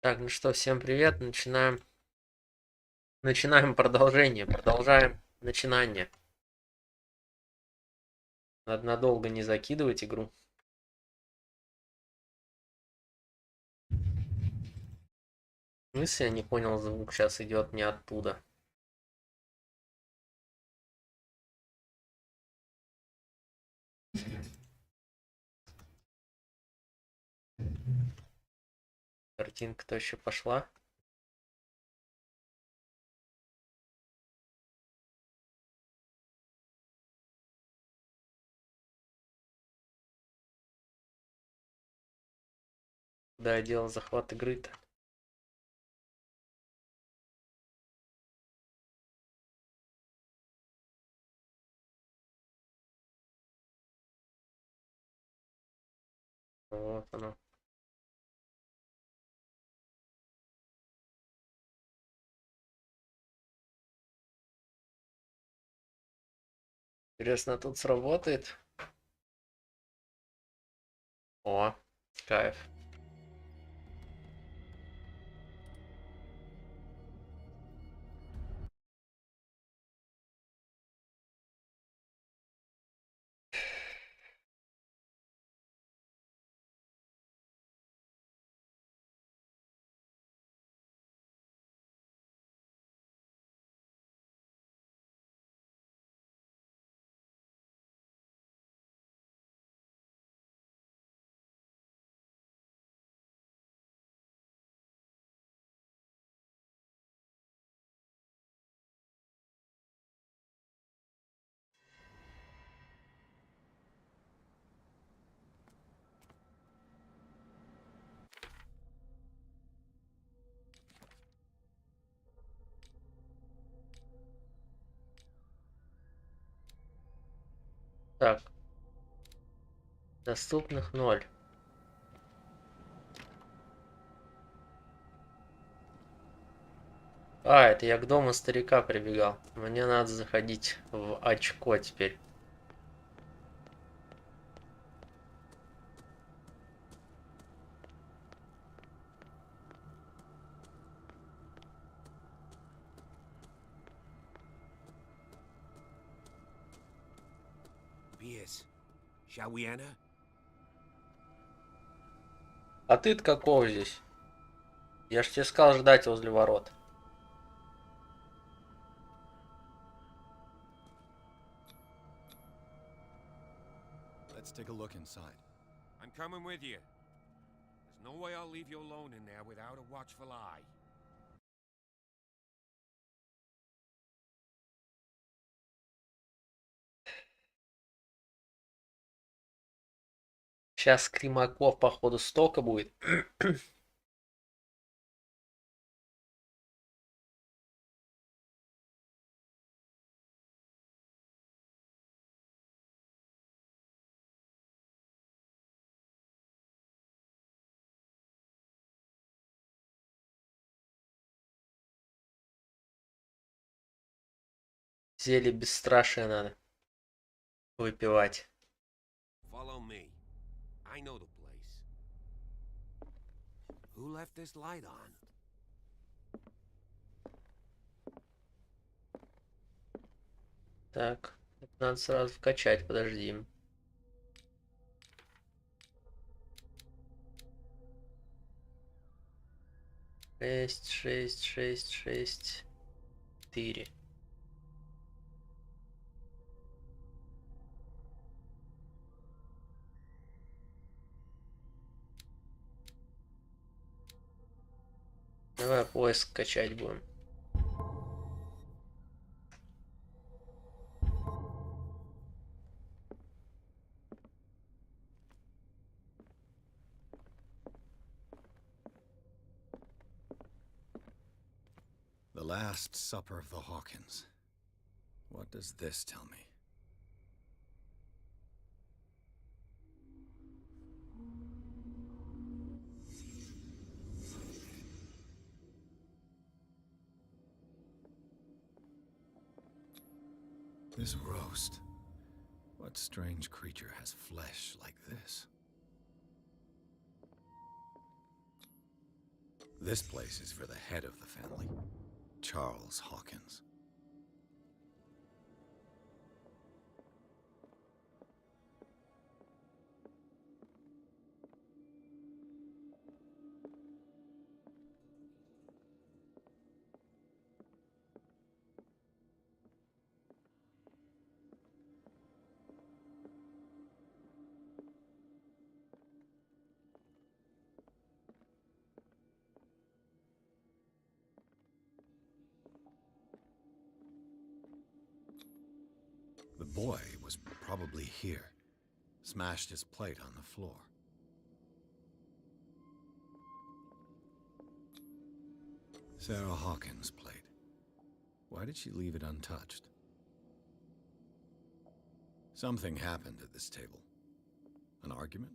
Так, ну что, всем привет. Начинаем продолжение. Продолжаем начинание. Надо надолго не закидывать игру. В смысле, я не понял, звук сейчас идет не оттуда. Картинка-то еще пошла. Да, я делал захват игры-то. Вот оно. Интересно, тут сработает? О, кайф. Так. Доступных 0. А, это я к дому старика прибегал. Мне надо заходить в очко теперь. Shall we enter? А ты-то какого здесь? Я ж тебе сказал ждать возле ворот. Let's take a look inside. I'm coming with you. There's no way I'll leave you alone in there without a watchful eye. Сейчас скримаков, походу, столько будет. Зелье бесстрашие надо выпивать. Follow me. I know the place. Who left this light on? Так, это надо сразу вкачать, подожди. Шесть, шесть, шесть, шесть, 4. Давай поиск качать будем. The Last Supper of the Hawkins. What does this tell me? This roast. What strange creature has flesh like this? This place is for the head of the family, Charles Hawkins. The boy was probably here, smashed his plate on the floor. Sarah Hawkins' plate. Why did she leave it untouched? Something happened at this table. An argument?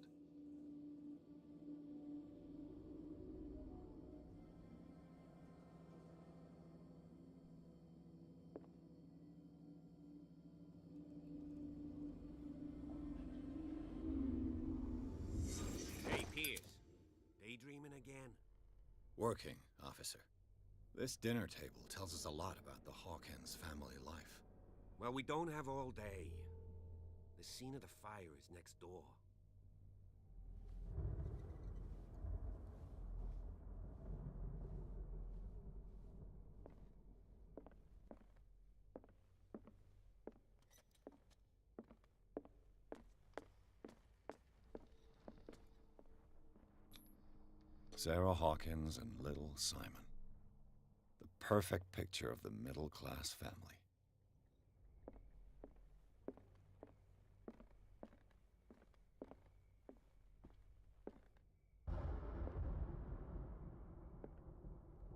Hey, Pierce. Daydreaming again? Working, officer. This dinner table tells us a lot about the Hawkins family life. Well, we don't have all day. The scene of the fire is next door. Sarah Hawkins and little Simon. The perfect picture of the middle-class family.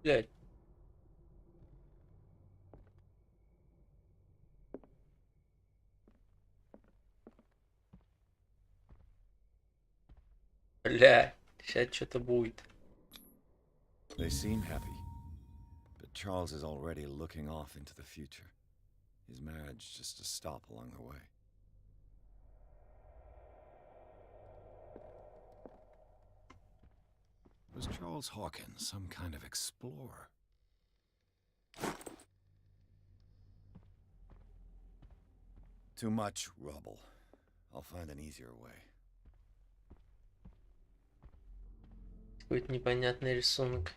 Блядь. Бля, сейчас что-то будет. They seem happy, but Charles is already looking off into the future. His marriage just to stop along the way. Was Charles Hawkins some kind of explorer? Too much rubble. I'll find an easier way. Какой-то непонятный рисунок.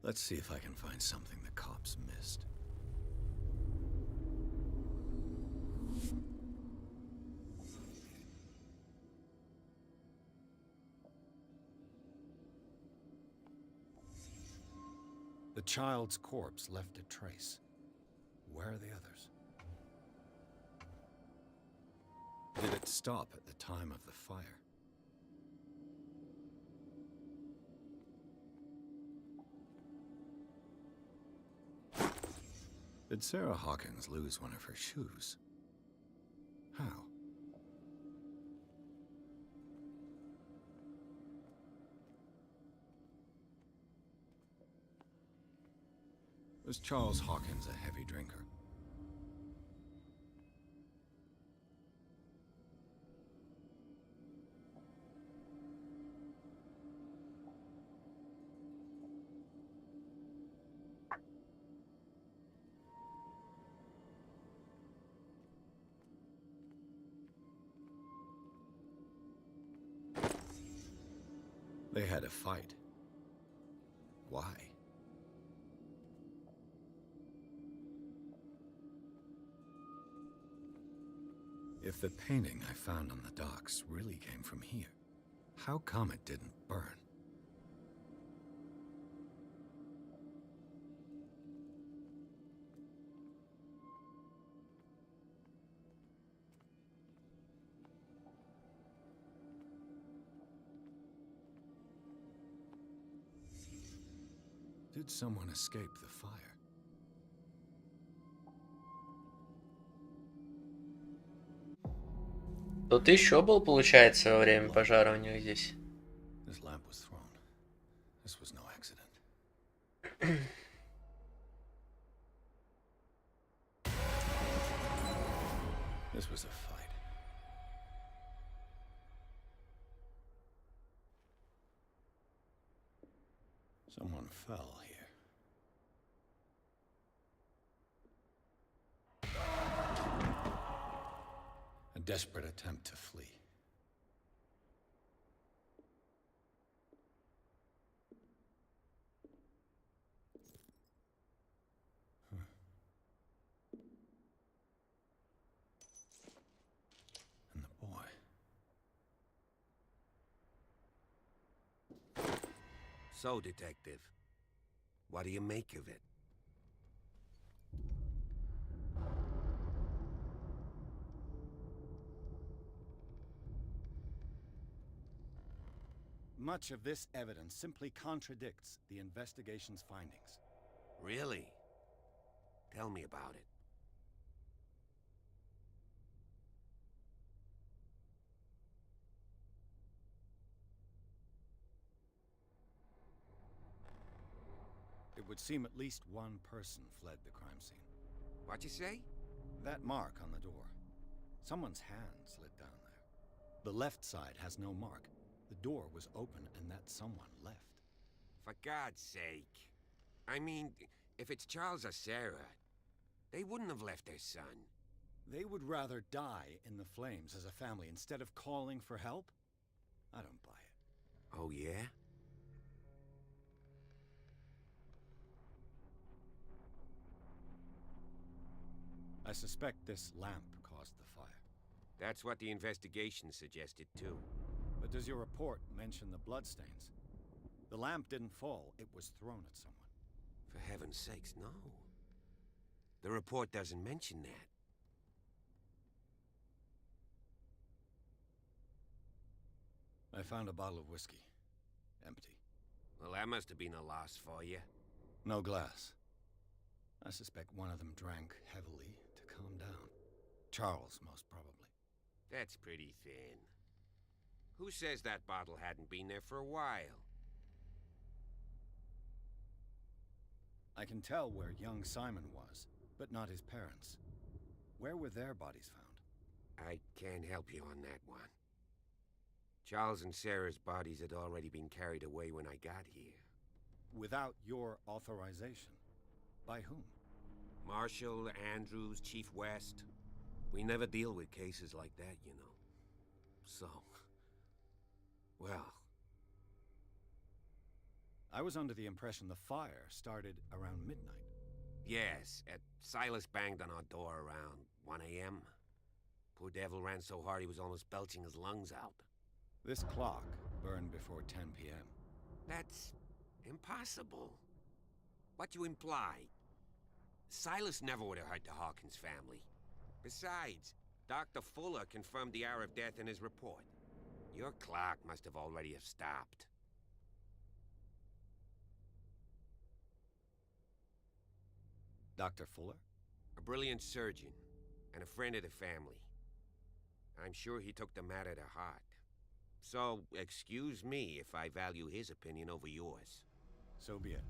Let's see if I can find something the cops missed. The child's corpse left a trace. Where are the others? Did it stop at the time of the fire? Did Sarah Hawkins lose one of her shoes? How? Was Charles Hawkins a heavy drinker? They had a fight. Why? If the painting I found on the docks really came from here, how come it didn't burn? Did someone escape the fire? Тут еще был, получается, во время пожара у них здесь. This lamp was thrown. This was no accident. This was a fight. Someone fell here. A desperate attempt to flee. And the boy. So, Detective, what do you make of it? Much of this evidence simply contradicts the investigation's findings. Really? Tell me about it. It would seem at least one person fled the crime scene. What you say? That mark on the door. Someone's hand slid down there. The left side has no mark. The door was open and that someone left. For God's sake. I mean, if it's Charles or Sarah, they wouldn't have left their son. They would rather die in the flames as a family instead of calling for help? I don't buy it. Oh, yeah? I suspect this lamp caused the fire. That's what the investigation suggested, too. But does your report mention the bloodstains? The lamp didn't fall, it was thrown at someone. For heaven's sakes, no. The report doesn't mention that. I found a bottle of whiskey. Empty. Well, that must have been a loss for you. No glass. I suspect one of them drank heavily to calm down. Charles, most probably. That's pretty thin. Who says that bottle hadn't been there for a while? I can tell where young Simon was, but not his parents. Where were their bodies found? I can't help you on that one. Charles and Sarah's bodies had already been carried away when I got here. Without your authorization? By whom? Marshall, Andrews, Chief West. We never deal with cases like that, you know. So... well... I was under the impression the fire started around midnight. yes, Silas banged on our door around 1 a.m. Poor devil ran so hard he was almost belching his lungs out. This clock burned before 10 p.m. That's... impossible. What you imply? Silas never would have hurt the Hawkins family. Besides, Dr. Fuller confirmed the hour of death in his report. Your clock must have already have stopped. Dr. Fuller? A brilliant surgeon, and a friend of the family. I'm sure he took the matter to heart. So, excuse me if I value his opinion over yours. So be it.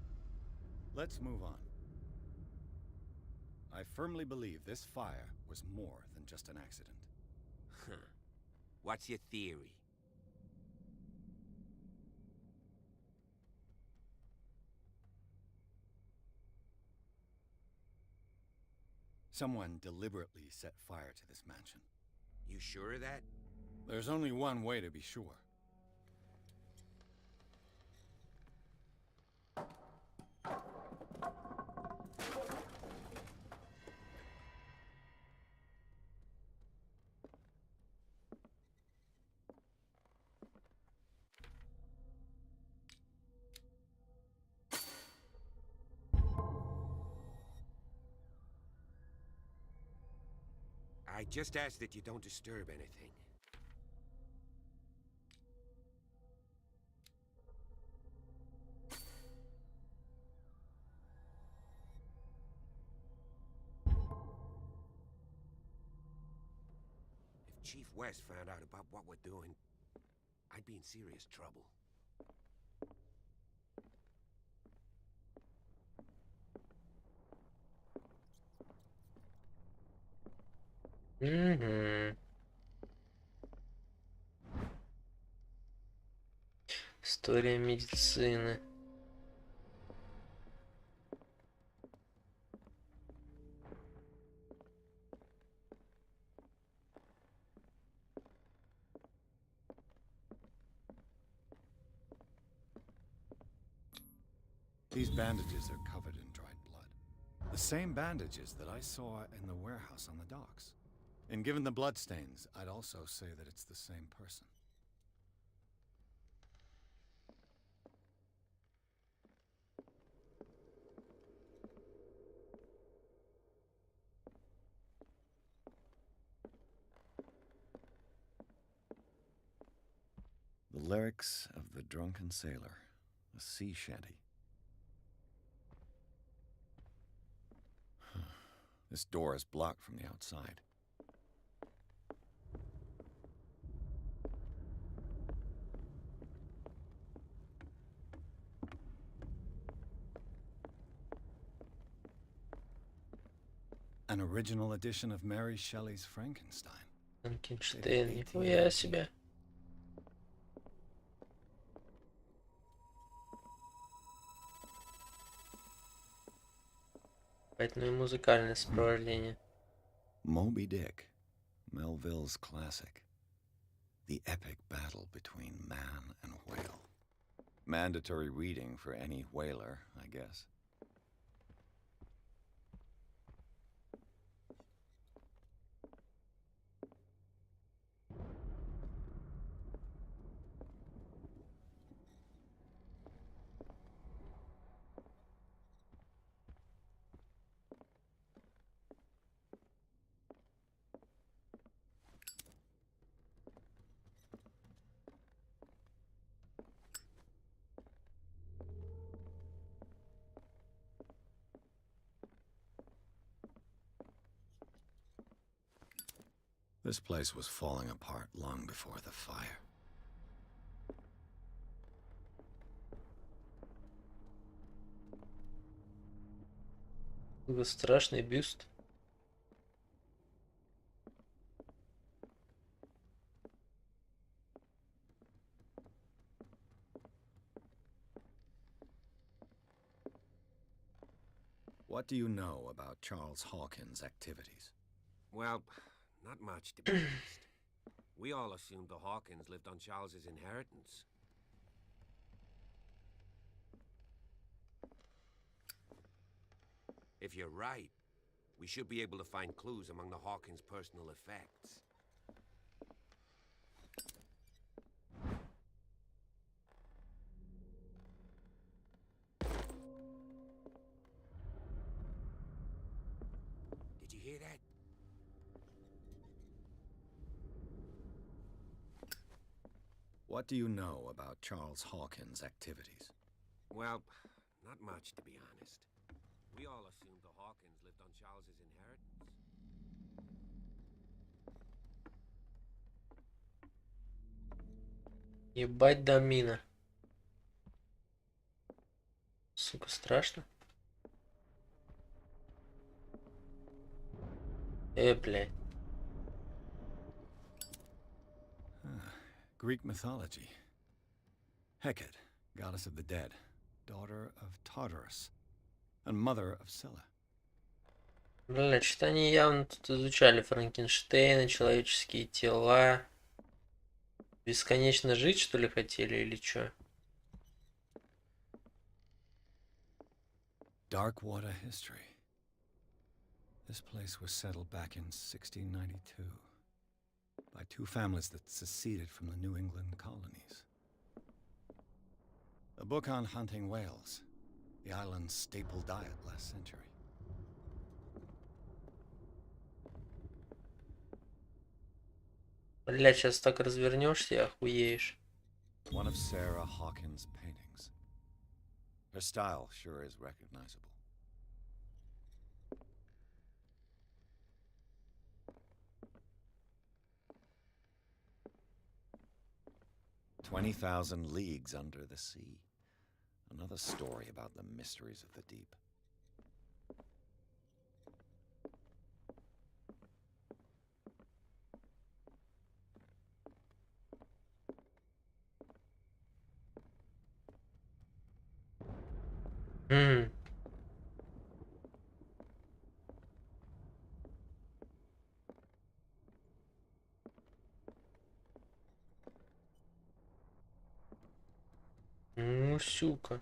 Let's move on. I firmly believe this fire was more than just an accident. Huh. What's your theory? Someone deliberately set fire to this mansion. You sure of that? There's only one way to be sure. I just ask that you don't disturb anything. If Chief West found out about what we're doing, I'd be in serious trouble. История медицины. These bandages are covered in dried blood. The same bandages that I saw in the warehouse on the docks. And given the bloodstains, I'd also say that it's the same person. The lyrics of the drunken sailor, a sea shanty. This door is blocked from the outside. An original edition of Mary Shelley's Frankenstein. Франкенштейн, нихуя себе. Поэтому и музыкальное сопровождение. Moby Dick, Melville's classic. The epic battle between man and whale. Mandatory reading for any whaler, I guess. This place was falling apart long before the fire. Какой страшный бюст. What do you know about Charles Hawkins' activities? Well, not much, to be honest. We all assumed the Hawkins lived on Charles's inheritance. If you're right, we should be able to find clues among the Hawkins' personal effects. Did you hear that? What do you know about Charles Hawkins' activities? Well, not much, to be honest. We all assumed the Hawkins lived on Charles's inheritance. Ебать домина. Сука, страшно. Блядь. Greek mythology. Hecate, goddess of the dead, daughter of Tartarus, and mother of Scylla. Блядь, что они явно тут изучали Франкенштейна, человеческие тела. Бесконечно жить, что ли, хотели, или чё? Darkwater history. This place was settled back in 1692 by two families that seceded from the New England colonies. A book on hunting whales, the island's staple diet last century. Блядь, сейчас так развернешься и охуеешь. One of Sarah Hawkins' paintings. Her style sure is recognizable. "20,000 Leagues Under the Sea." Another story about the mysteries of the deep. Ну, сука.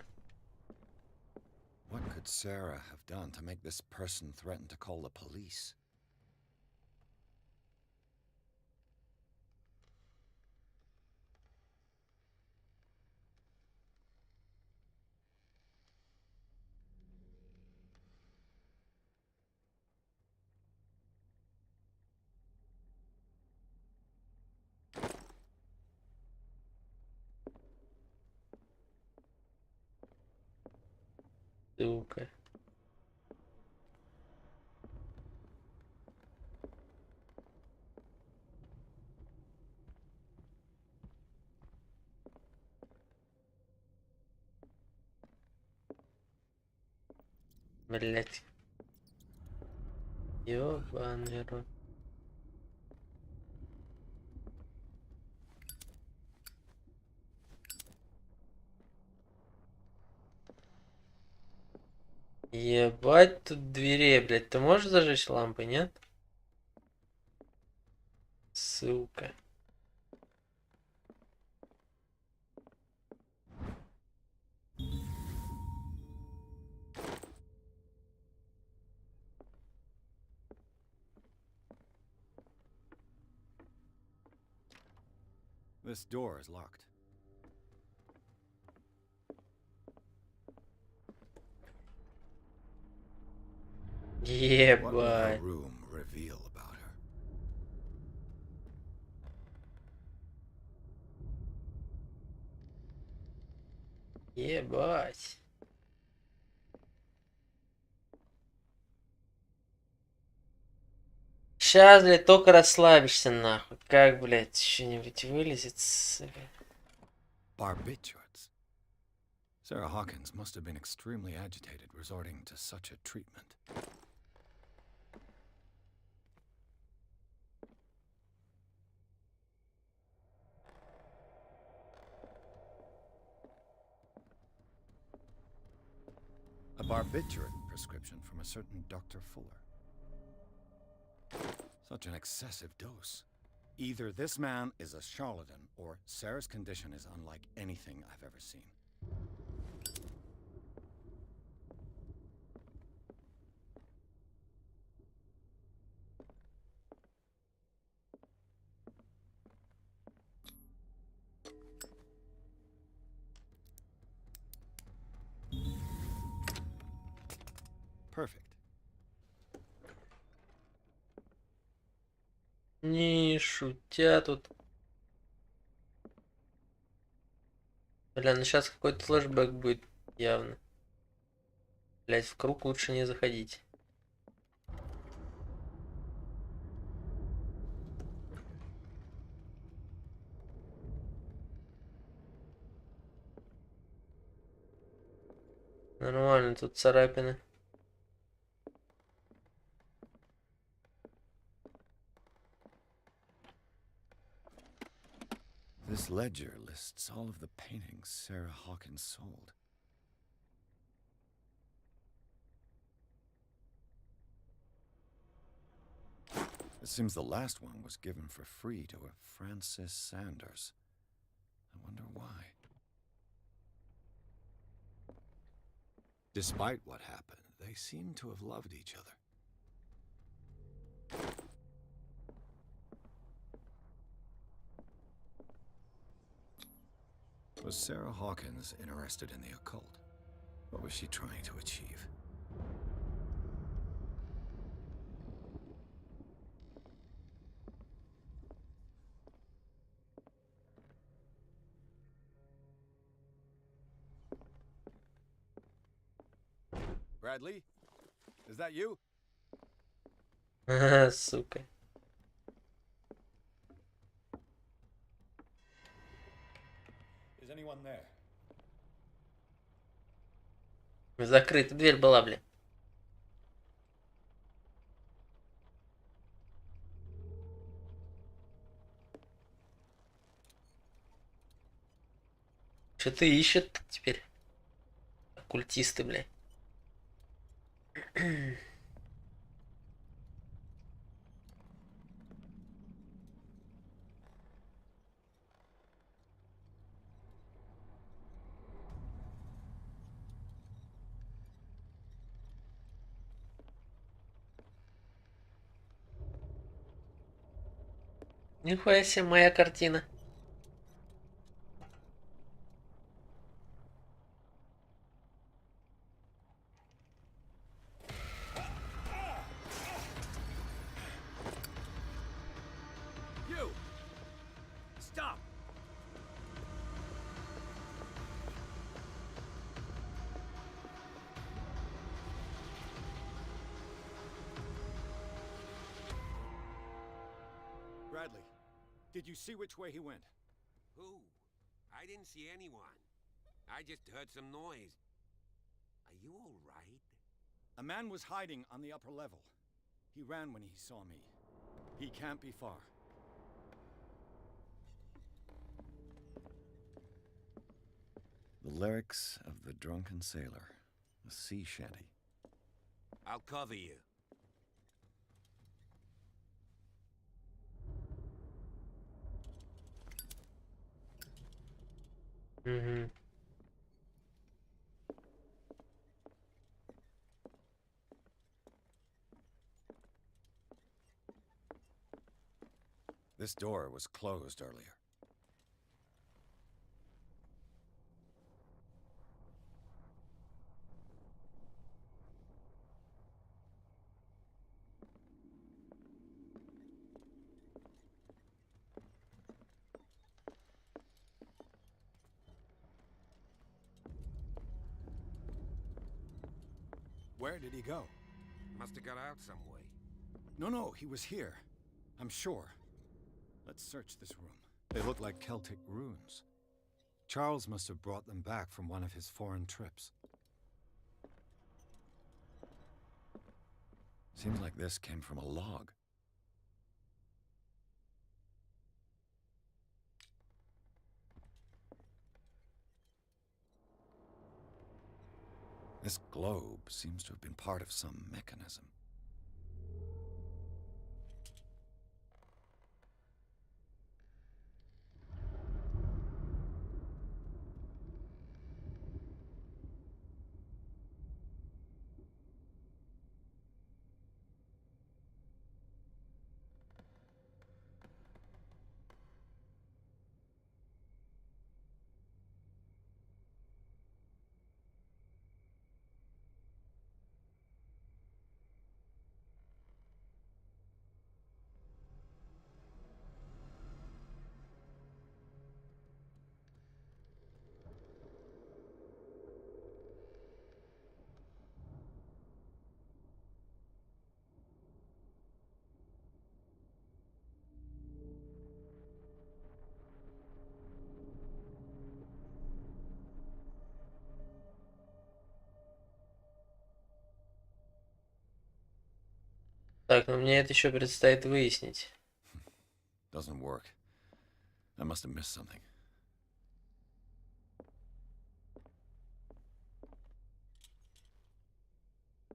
would Sarah have done to make this person threaten to call the police? Сука. Блять. Ёбаный рот. Ебать тут дверей, блядь. Ты можешь зажечь лампы, нет? Сука. This door is locked. What will her Ебать. room reveal about her? Ебать. Сейчас, блядь, только расслабишься, нахуй. Как, блядь, что-нибудь вылезет, сука. Barbiturates. Sarah Hawkins must have been extremely agitated resorting to such a treatment. A barbiturate prescription from a certain Dr. Fuller. Such an excessive dose. Either this man is a charlatan, or Sarah's condition is unlike anything I've ever seen. Perfect. Не шутя тут. Бля, ну сейчас какой-то флешбэк будет явно. Блять, в круг лучше не заходить. Нормально, тут царапины. This ledger lists all of the paintings Sarah Hawkins sold. It seems the last one was given for free to a Francis Sanders. I wonder why. Despite what happened, they seem to have loved each other. Was Sarah Hawkins interested in the occult? What was she trying to achieve? Bradley? Is that you? Сука. Is anyone there? Закрыта дверь была, бля. Что-то ищет теперь. Оккультисты, бля. Нихуя себе моя картина. You! Stop! Bradley, did you see which way he went? Who? I didn't see anyone. I just heard some noise. Are you all right? A man was hiding on the upper level. He ran when he saw me. He can't be far. The lyrics of the drunken sailor, a sea shanty. I'll cover you. Угу. This door was closed earlier. Where did he go? Must have got out some way. No, he was here. I'm sure. Let's search this room. They look like Celtic runes. Charles must have brought them back from one of his foreign trips. Seems like this came from a log. This globe seems to have been part of some mechanism. Так, но мне это еще предстоит выяснить. Doesn't work. I must have missed something.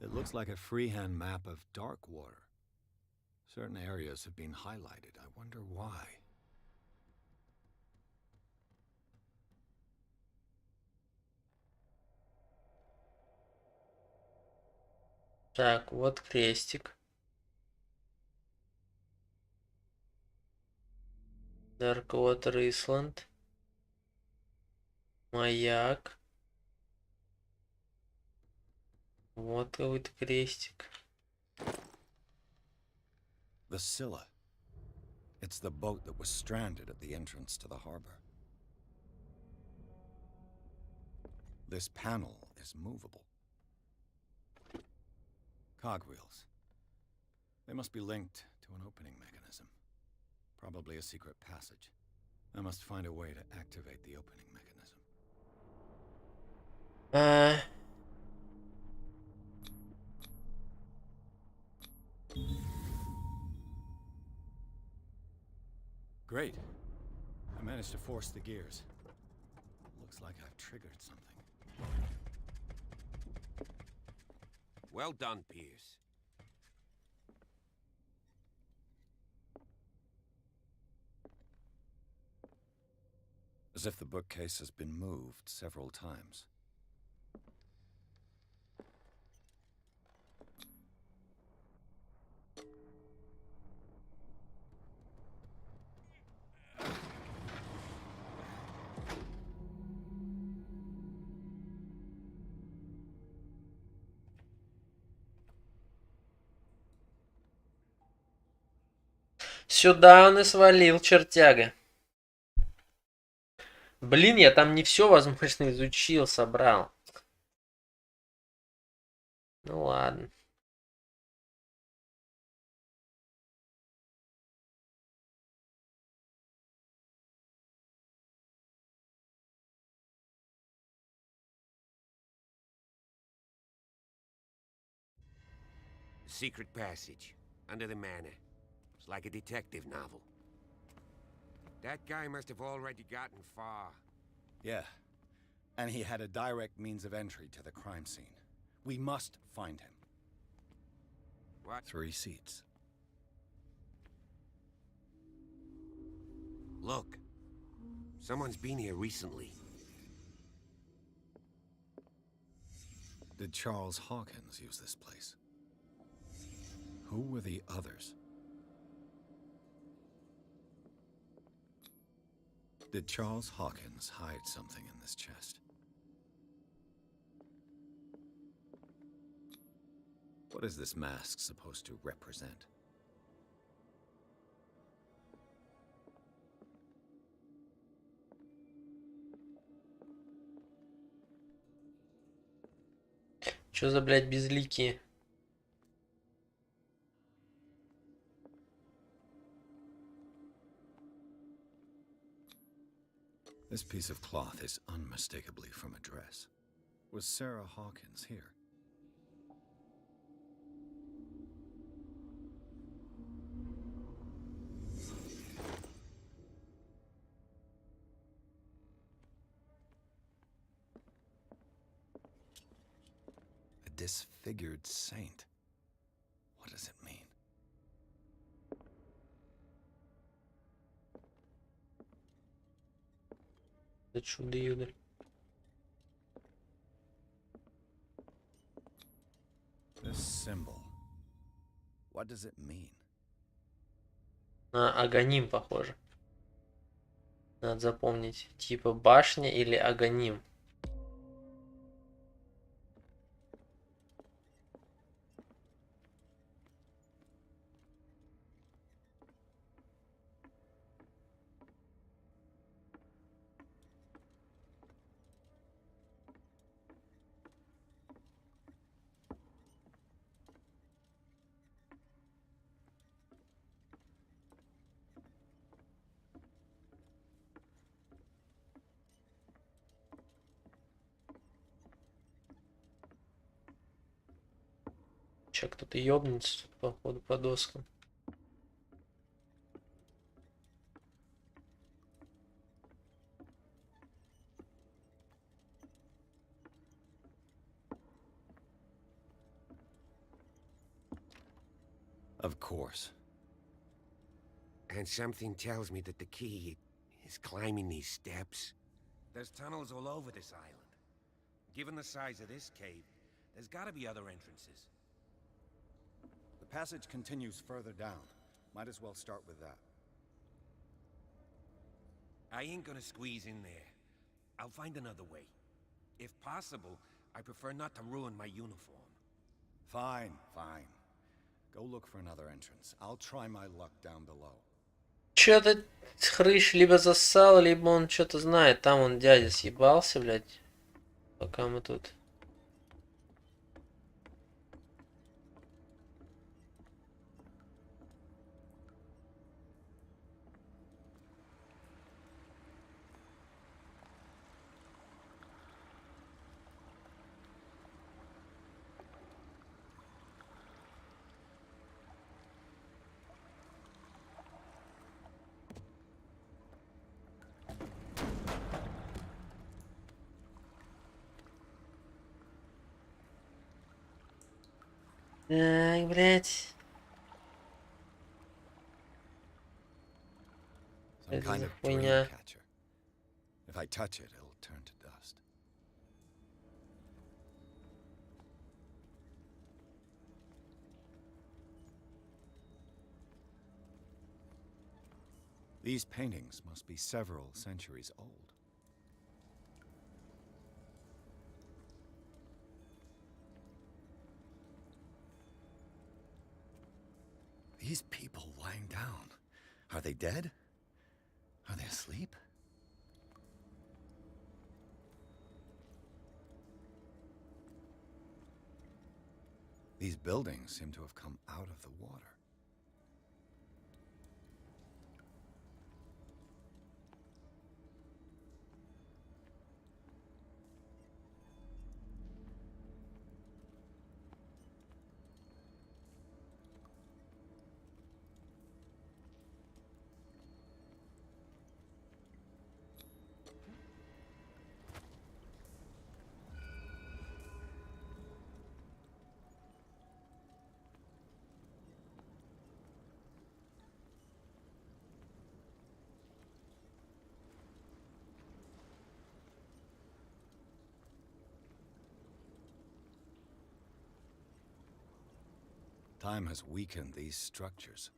It looks like a freehand map of dark water. Certain areas have been highlighted. I wonder why. Так, вот крестик. Darkwater Island. Маяк. Вот какой-то крестик. The Scylla. It's the boat that was stranded at the entrance to the harbor. This panel is movable. Cogwheels. They must be linked to an opening mechanism. Probably a secret passage. I must find a way to activate the opening mechanism. Great. I managed to force the gears. Looks like I've triggered something. Well done, Pierce. As if the bookcase has been moved several times. Сюда он и свалил, чертяга. Блин, я там не все возможно изучил, собрал. Ну ладно. Secret passage under the manor. It's like a detective novel. That guy must have already gotten far. Yeah. And he had a direct means of entry to the crime scene. We must find him. What? 3 seats. Look. Someone's been here recently. Did Charles Hawkins use this place? Who were the others? Did Charles Hawkins hide something in this chest? What is this mask supposed to represent? Чё за, блядь, безликие? This piece of cloth is unmistakably from a dress. Was Sarah Hawkins here? A disfigured saint. What does it mean? Это чудо-юдо. This symbol. What does it mean? На агоним похоже. Надо запомнить. Типа башня или агоним. Че, кто-то ёбнется, походу, по доскам. Of course. And something tells me that the key is climbing these steps. There's tunnels all over this island. Given the size of this cave, there's gotta be other entrances. The passage continues further down. Might as well start with that. I ain't gonna squeeze in there. I'll find another way. If possible, I prefer not to ruin my uniform. Fine, fine. Go look for another entrance. I'll try my luck down below. Чё-то хрыщ либо зассал, либо он что-то знает. Там он дядя съебался, блядь. Пока мы тут. Так, блядь. Some Это kind за of dream хуйня. catcher. If I touch it, it'll turn to dust. These paintings must be several centuries old. These people lying down. Are they dead? Are they asleep? These buildings seem to have come out of the water. Time has weakened these structures.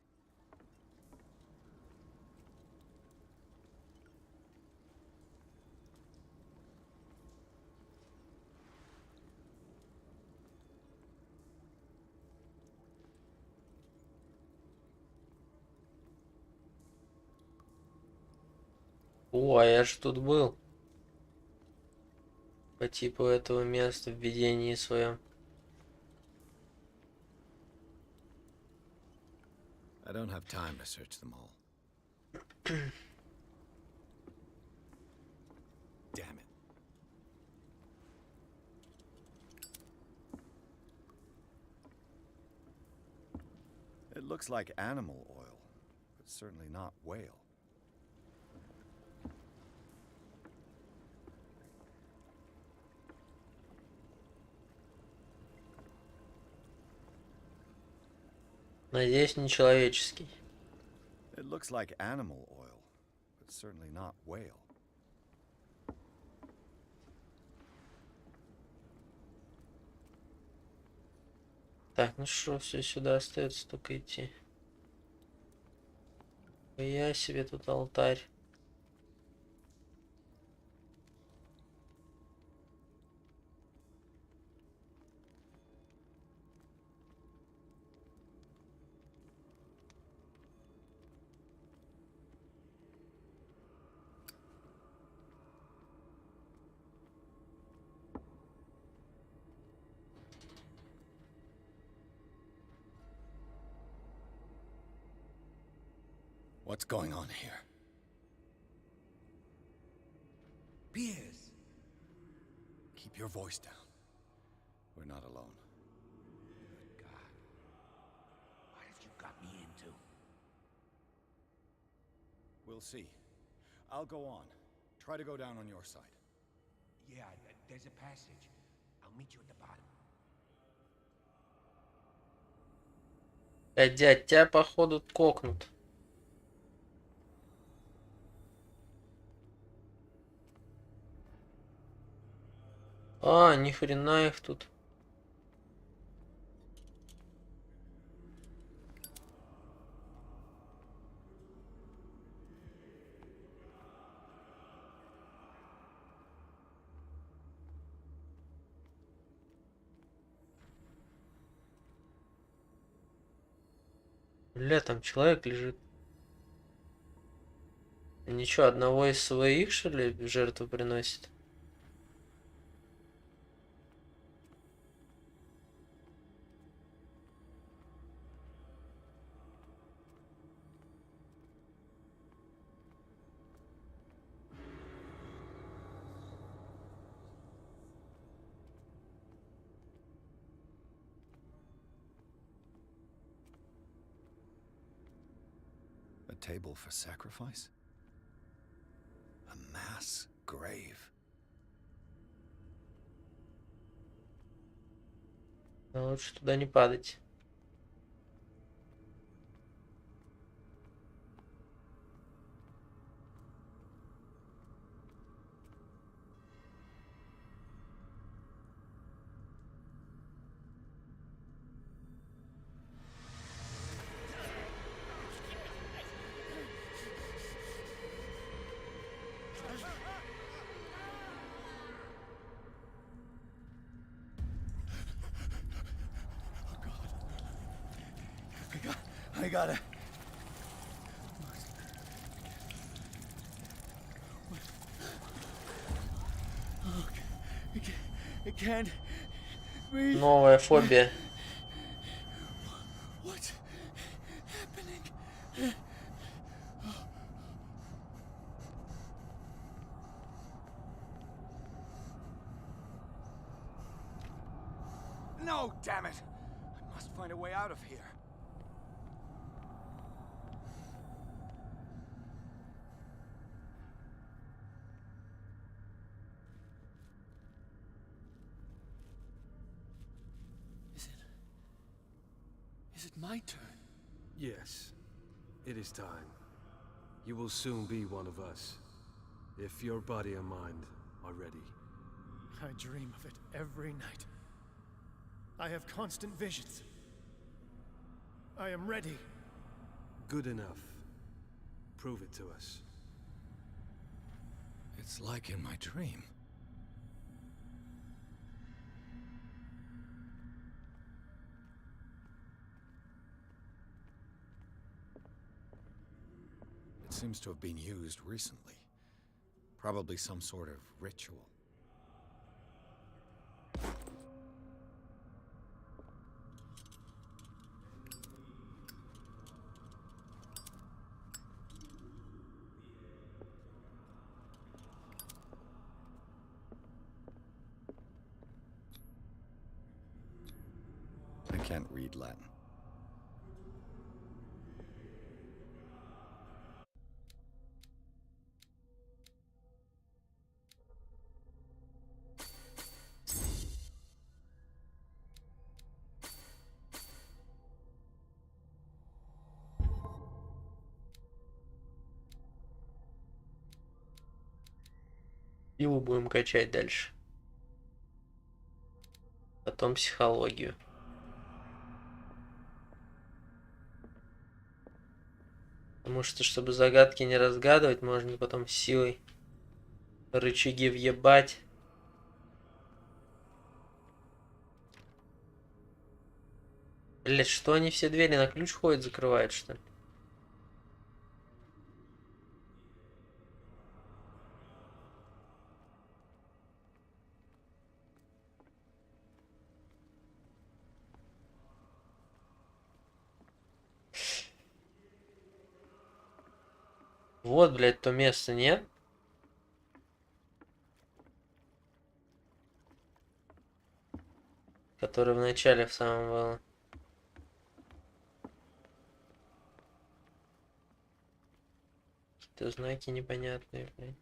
О, а я же тут был. По типу этого места в видении своем. I don't have time to search them all. Damn it. It looks like animal oil, but certainly not whale. Надеюсь, не человеческий. It looks like animal oil, but certainly not whale. Так, ну что, все сюда остается только идти. Я себе тут алтарь. What's going on here? Piers! Keep your voice down. We're not alone. Good God. What have you got me into? We'll see. I'll go on. Try to go down on your side. Yeah, there's a passage. I'll meet you at the bottom. Дядь, тебя походу кокнут. А, ни хрена их тут. Бля, там человек лежит. Ничего, одного из своих, что ли, в жертву приносит? A table for sacrifice? A mass grave. Но лучше туда не падать. I gotta... I can't breathe. Новая фобия. What's happening? No, damn it! I must find a way out of here. Is it my turn? Yes, it is time. You will soon be one of us, if your body and mind are ready. I dream of it every night. I have constant visions. I am ready. Good enough. Prove it to us. It's like in my dream. It seems to have been used recently. Probably some sort of ritual. I can't read Latin. Его будем качать дальше. Потом психологию. Потому что, чтобы загадки не разгадывать, можно потом силой рычаги въебать. Блять, что они все двери на ключ ходят, закрывают, что ли? Вот, блядь, то место, нет? Которое в начале в самом было. Какие-то знаки непонятные, блядь.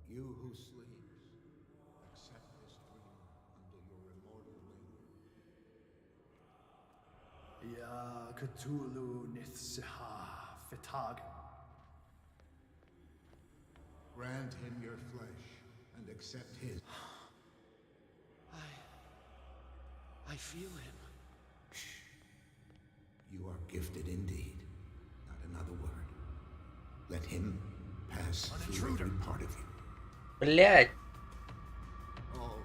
You who sleeps, accept this dreamer under your immortal wing. Ya Cthulhu Nithsiha Fitag. Grant him your flesh and accept his. I feel him. You are gifted indeed. Not another word. Let him pass through every part of you. Блядь. Oh.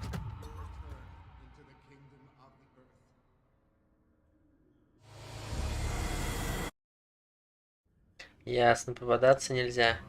Into the kingdom of the earth. Ясно, попадаться нельзя.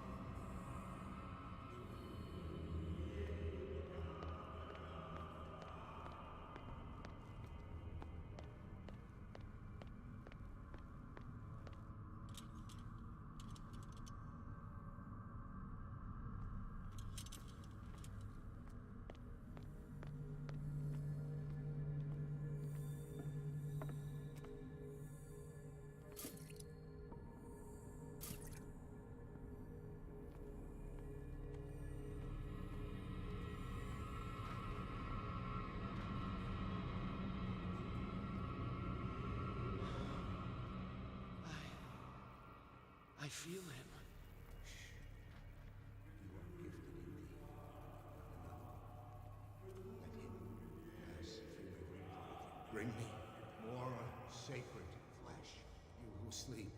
I feel him. Bring me more sacred flesh. You who sleep,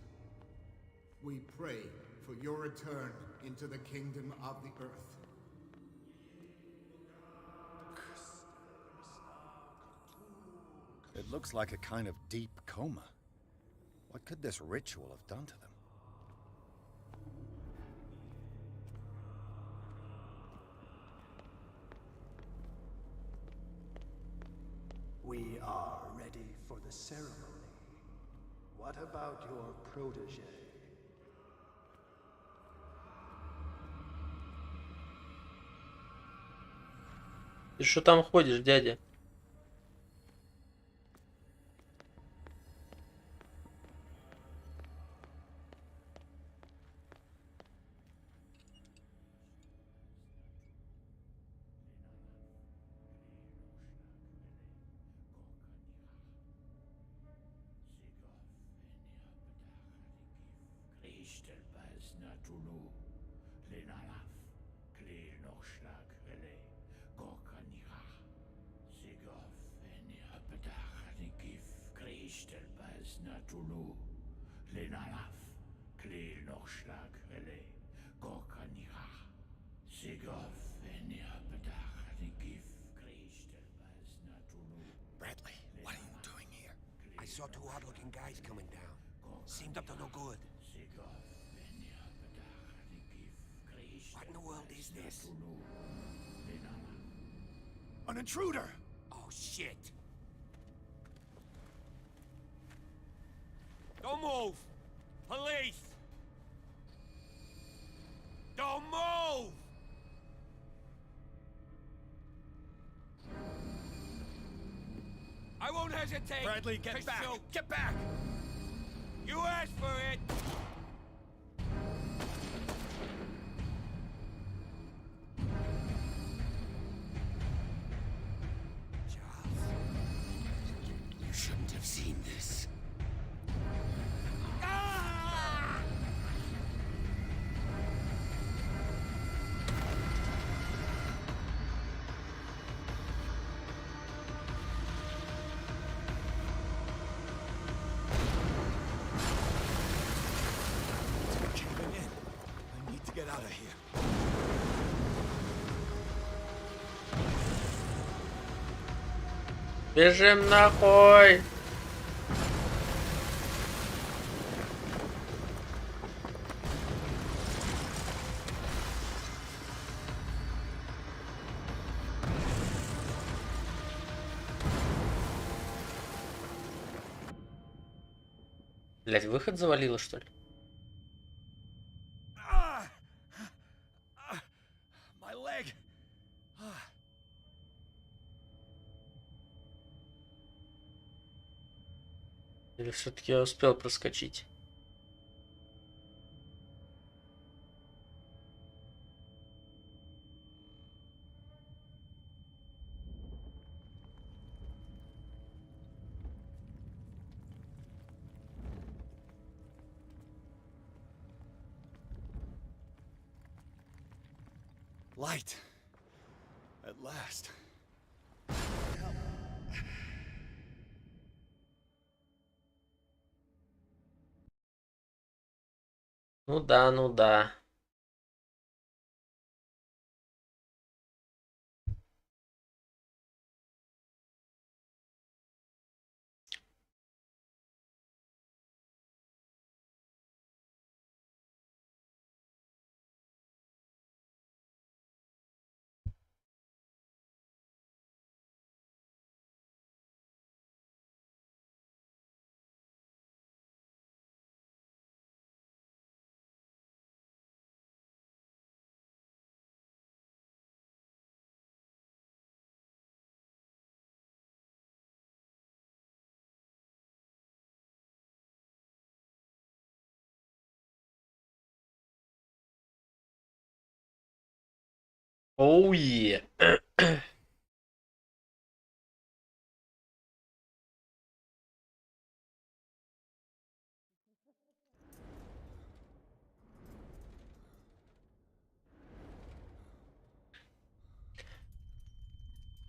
we pray for your return into the kingdom of the earth. It looks like a kind of deep coma. What could this ritual have done to them? We are ready for the ceremony. What about your protege? Ты что там ходишь, дядя? Bradley, what are you doing here? I saw two odd-looking guys coming down. Seemed up to no good. What in the world is this? An intruder! Oh, shit! Don't move! Police! Don't move! I won't hesitate. Bradley, get to back! shoot. Get back! You asked for it. Charles, you shouldn't have seen this. Ah! Caving in. I need to get out of here. Бежим нахуй! Блять, выход завалило, что ли? My leg! Или все-таки я успел проскочить? Light. At last. Ну да, ну да. Оу е.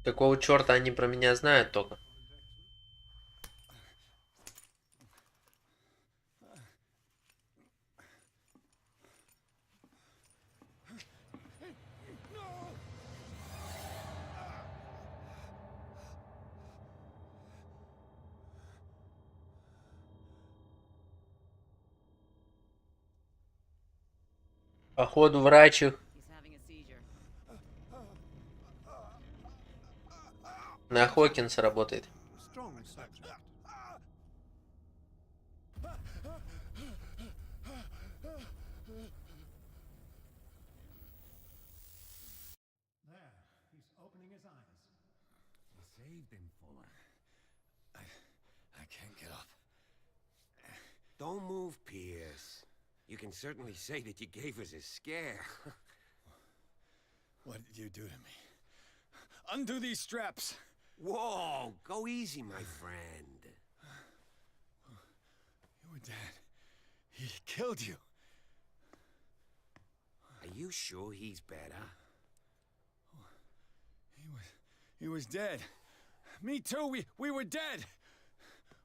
Какого черта они про меня знают только? Походу врач их на Хокинса работает. Strong subject. There, he's opening his eyes. You saved him, Fuller. I can't get up. Don't move, Pierce. You can certainly say that you gave us a scare. What did you do to me? Undo these straps! Whoa, go easy, my friend. You were dead. He killed you. Are you sure he's better? He was dead. Me too, we were dead.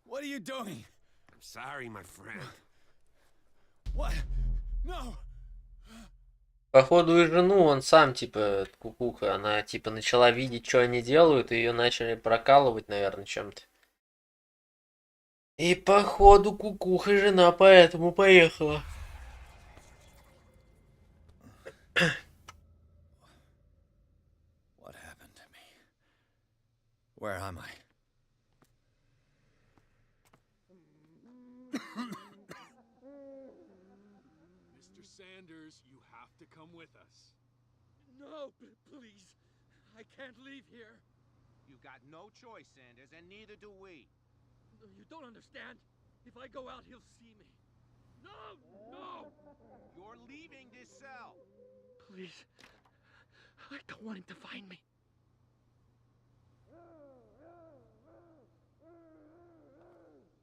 What are you doing? I'm sorry, my friend. What? No! Походу и жену он сам, типа, кукуха, она, типа, начала видеть, что они делают, и ее начали прокалывать, наверное, чем-то. И походу кукуха и жена поэтому поехала. What happened to me? Where am I? Mr. Sanders, you have to come with us. No, please. I can't leave here. You've got no choice, Sanders, and neither do we. You don't understand. If I go out, he'll see me. No! No! You're leaving this cell. Please. I don't want him to find me.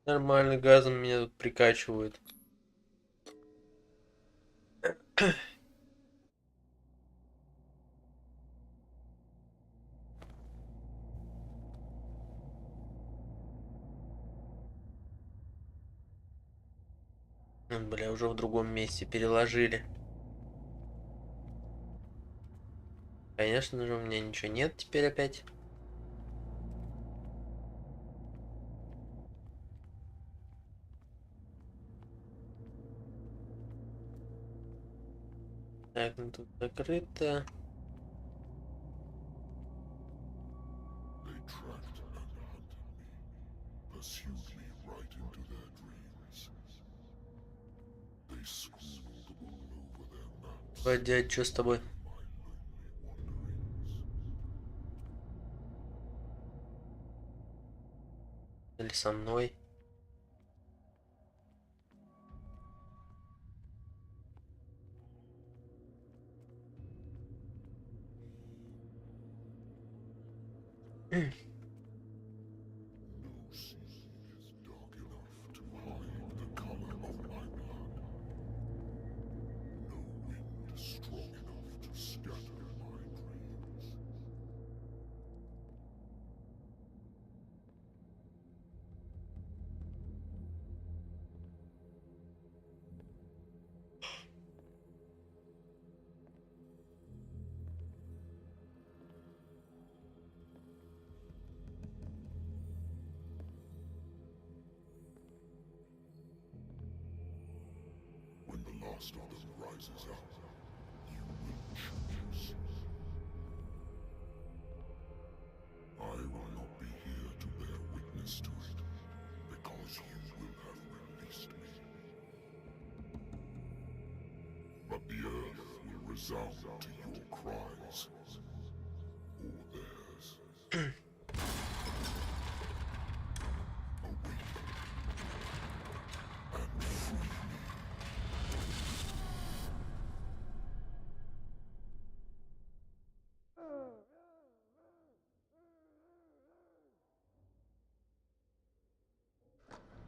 Нормально газом меня тут прикачивают. Бля, уже в другом месте переложили. Конечно же, у меня ничего нет теперь опять. Так, ну тут закрыто. Дядь, что с тобой? Или со мной? last of them rises up, you will choose. I will not be here to bear witness to it, because you will have released me. But the earth will resound to your cries, or theirs.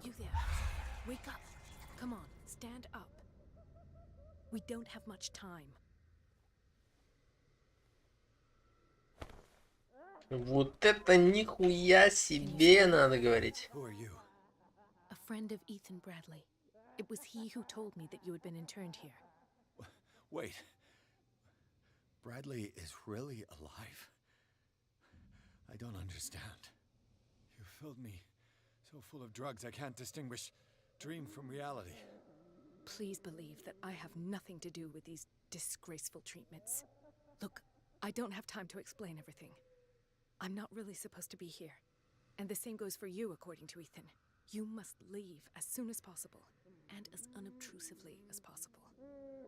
You there. Wake up. Come on, stand up. We don't have much time. Вот это нихуя себе, надо говорить. Who are you? A friend of Ethan Bradley. It was he who told me that you had been interned here. Wait. Bradley is really alive? I don't understand. You filled me so full of drugs I can't distinguish dream from reality. please believe that I have nothing to do with these disgraceful treatments. Look, I don't have time to explain everything. I'm not really supposed to be here. And the same goes for you, according to Ethan. You must leave as soon as possible, and as unobtrusively as possible.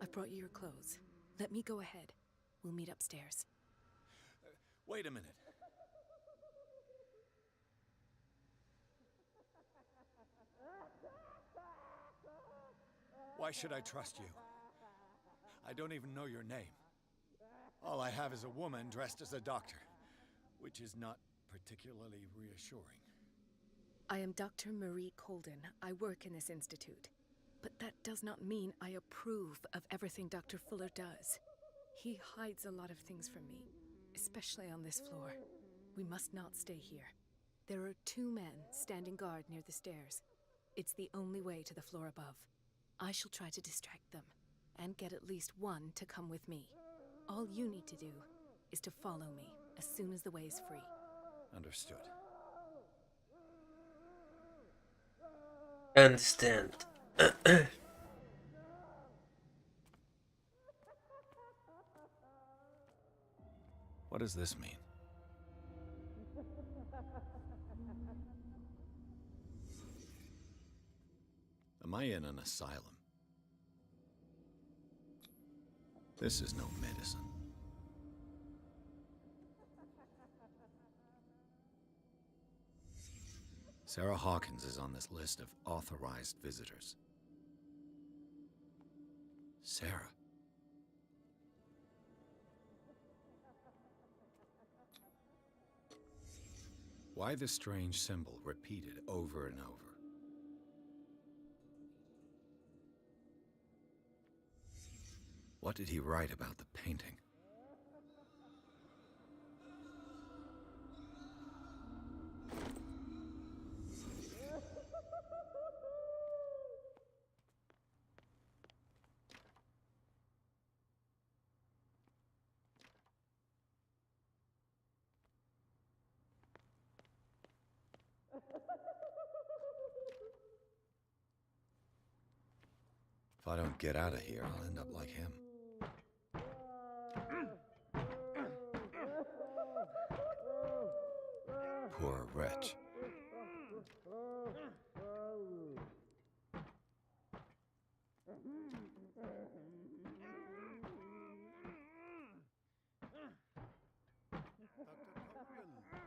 I've brought you your clothes. Let me go ahead. We'll meet upstairs. Wait a minute. Why should I trust you? I don't even know your name. All I have is a woman dressed as a doctor, which is not particularly reassuring. I am Dr. Marie Colden. I work in this institute. But that does not mean I approve of everything Dr. Fuller does. He hides a lot of things from me, especially on this floor. We must not stay here. There are 2 men standing guard near the stairs. It's the only way to the floor above. I shall try to distract them, and get at least one to come with me. All you need to do is to follow me as soon as the way is free. Understood. Understand. What does this mean? Am I in an asylum? This is no medicine. Sarah Hawkins is on this list of authorized visitors. Sarah. Why the strange symbol repeated over and over? What did he write about the painting? If I don't get out of here, I'll end up like him. Poor wretch.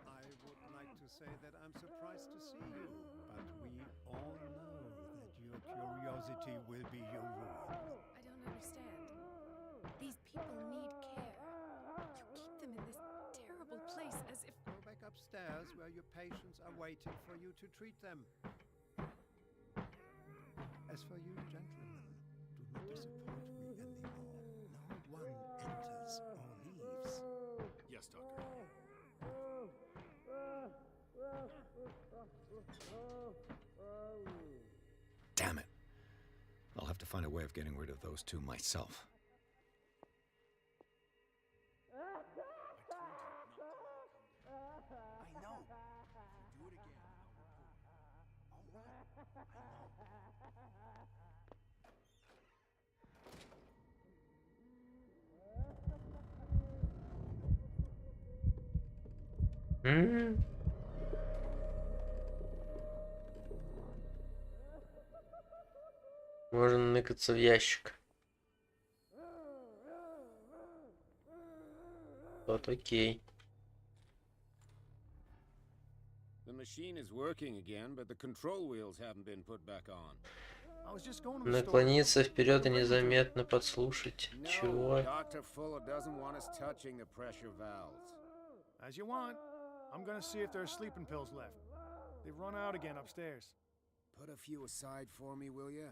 I would like to say that I'm surprised to see you, but we all know that your curiosity will be your ruin. I don't understand. These people need care. You keep them in this terrible place as if... Go back upstairs where your patients are waiting for you to treat them. As for you, gentlemen, do not disappoint me anymore. No one enters or leaves. Yes, Doctor. Damn it. I'll have to find a way of getting rid of those 2 myself. I know. Do it again. All right. I Hmm. Можно ныкаться в ящик. Вот окей. The machine is working again, but the control wheels haven't been put back on. Наклониться вперед и незаметно подслушать. Чего? Dr. Fuller doesn't want us touching the pressure valves. As you want. I'm gonna see if there are sleeping pills left. They've run out again upstairs. Put a few aside for me, will you?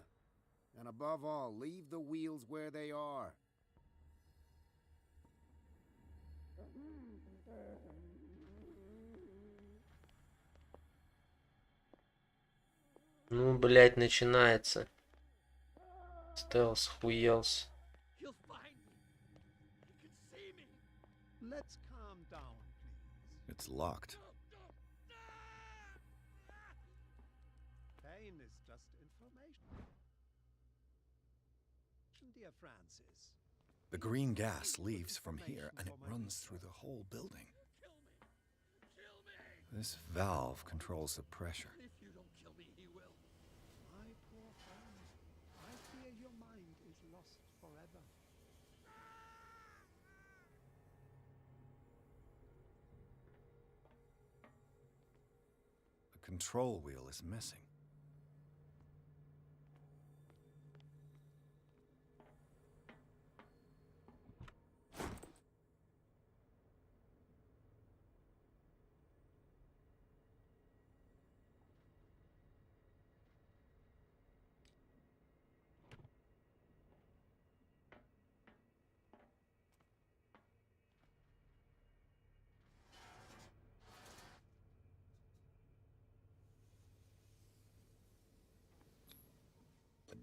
And above all, leave the wheels where they are. Ну, блядь, начинается. Стелс хуелс. You'll find me. You can see me. Let's calm down, please. It's locked. Pain is just information. dear Francis. The green gas leaves from here and it runs through the whole building. This valve controls the pressure. If you don't kill me, he will. My poor friend, I fear your mind is lost forever. The control wheel is missing.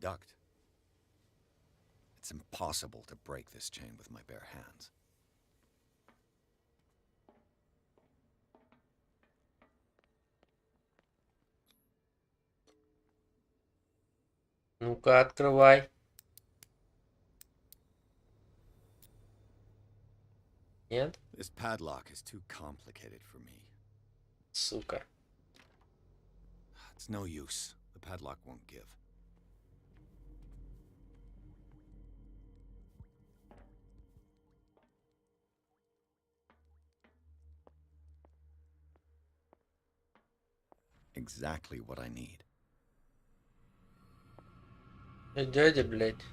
Duct. It's impossible to break this chain with my bare hands. Ну-ка, открывай. Нет? This padlock is too complicated for me. Сука. It's no use. The padlock won't give. Exactly what I need. Дядя, блядь.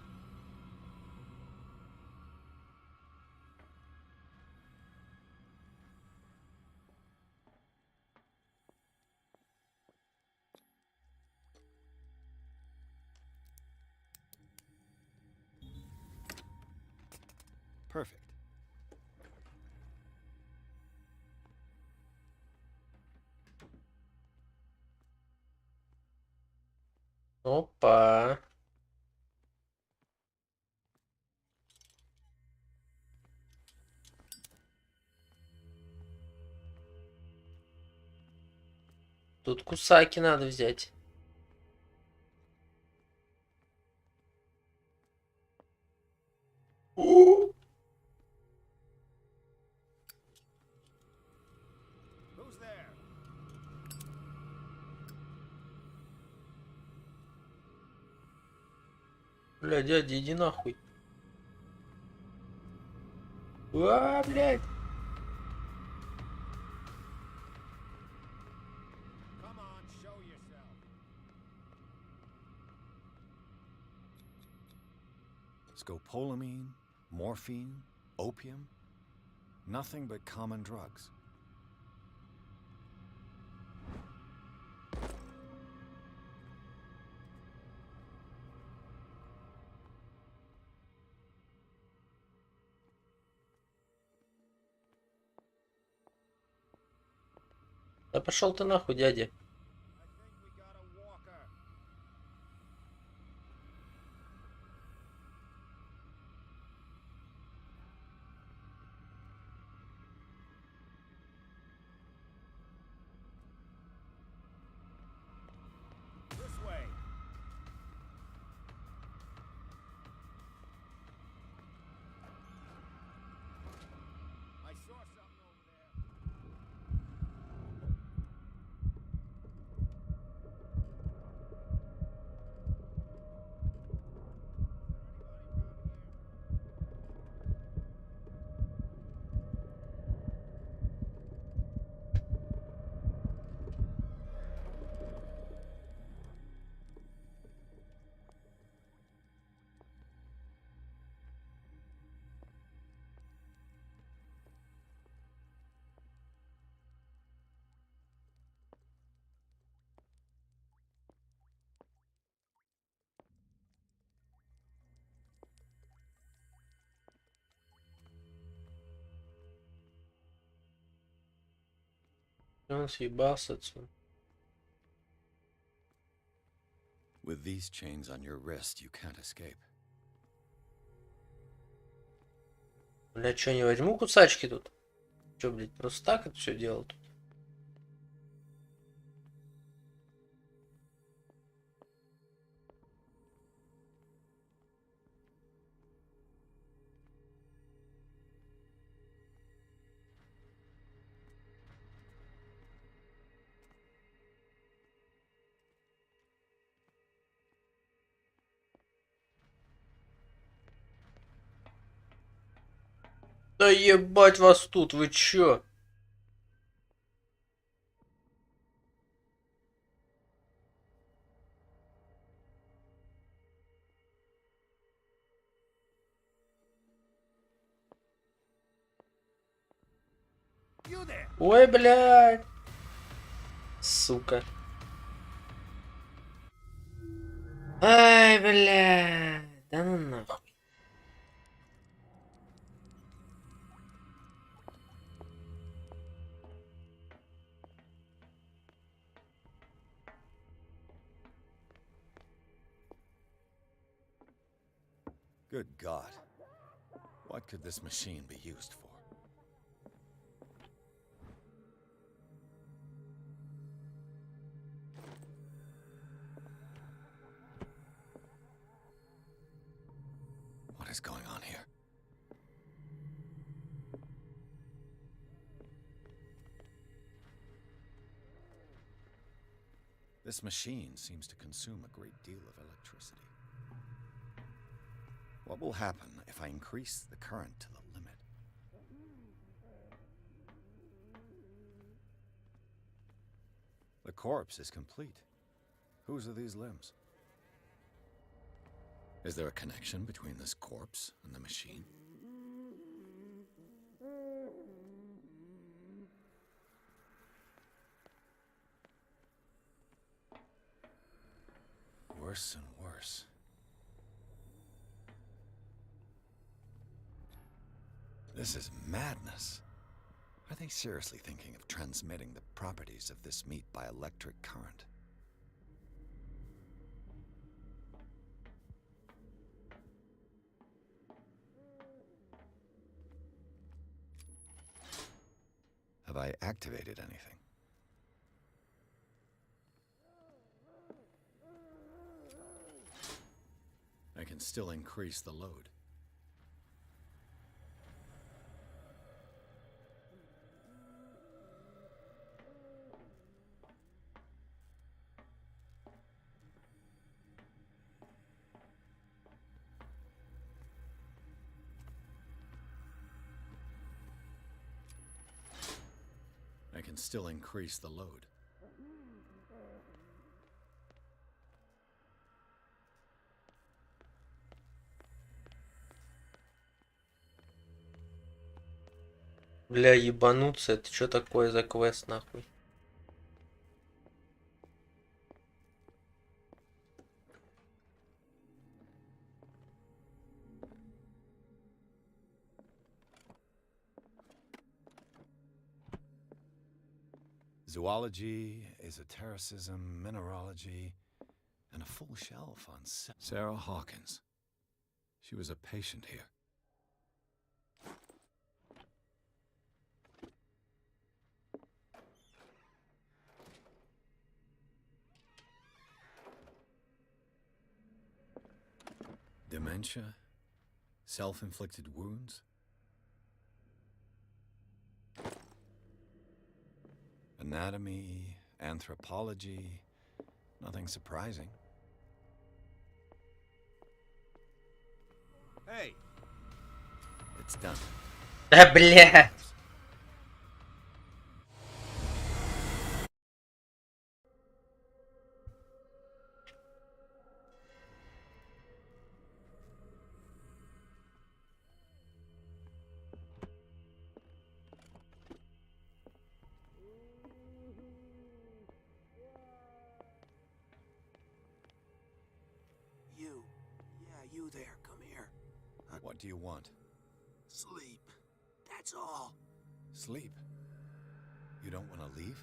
Perfect. Опа. Тут кусаки надо взять. Who's there? Бля, дядя, иди нахуй. А, блядь. Come on, show yourself. Scopolamine, morphine, opium. Nothing but common drugs. Да пошел ты нахуй, дядя. I think we got a walker. This way. I saw something over there. Он съебался отсюда. With these chains on your wrist, you can't escape. Бля, что, не возьму кусачки тут? Че, блядь, просто так это все делал тут? Да ебать вас тут, вы чё? Ой, блядь. Сука. Ай, блядь. Да ну нахуй. Good God. What could this machine be used for? What is going on here? This machine seems to consume a great deal of electricity. What will happen if I increase the current to the limit? The corpse is complete. Whose are these limbs? Is there a connection between this corpse and the machine? Worse and worse. This is madness. Are they seriously thinking of transmitting the properties of this meat by electric current? Have I activated anything? I can still increase the load. I can still increase the load. Бля, ебануться, это что такое за квест, нахуй? Zoology, esotericism, mineralogy, and a full shelf on Sarah Hawkins. She was a patient here. Dementia? Self-inflicted wounds? Anatomy, anthropology, nothing surprising. Hey, It's done. Да, бля. You there, come here. What do you want? Sleep. That's all. Sleep? You don't want to leave?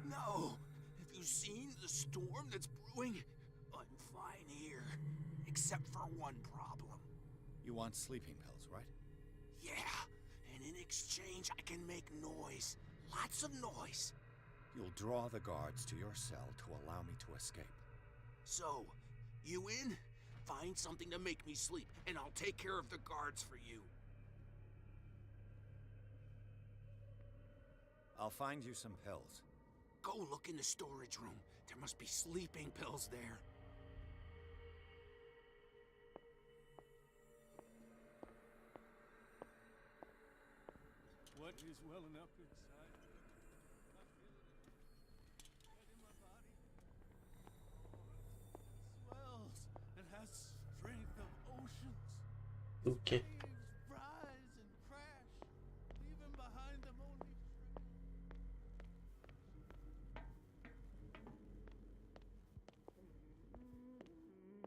No. Have you seen the storm that's brewing? I'm fine here. Except for one problem. You want sleeping pills, right? Yeah. And in exchange, I can make noise. Lots of noise. You'll draw the guards to your cell to allow me to escape. So, you in? Find something to make me sleep, and I'll take care of the guards for you. I'll find you some pills. Go look in the storage room. There must be sleeping pills there. is welling up inside me? I feel it in my body. Swells and has strength of oceans. Суки. Waves rise and crash, leaving behind them only.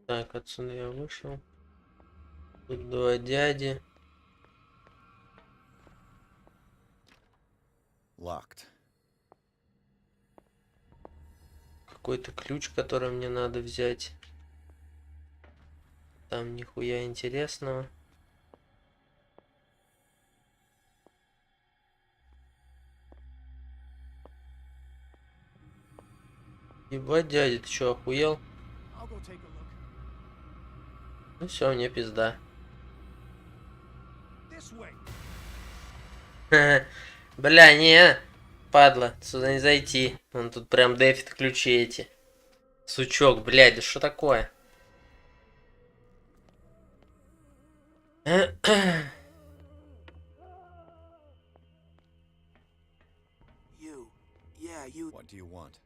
Так, отсюда я вышел. Тут два дяди. Locked. Какой-то ключ, который мне надо взять. Там нихуя интересного. Ебать, дядя, ты чё, охуел? I'll go take a look. Ну все, мне пизда. This way. Бля, не, падла, сюда не зайти. Он тут прям дефит ключи эти. Сучок, блядь, да что такое? What do you want?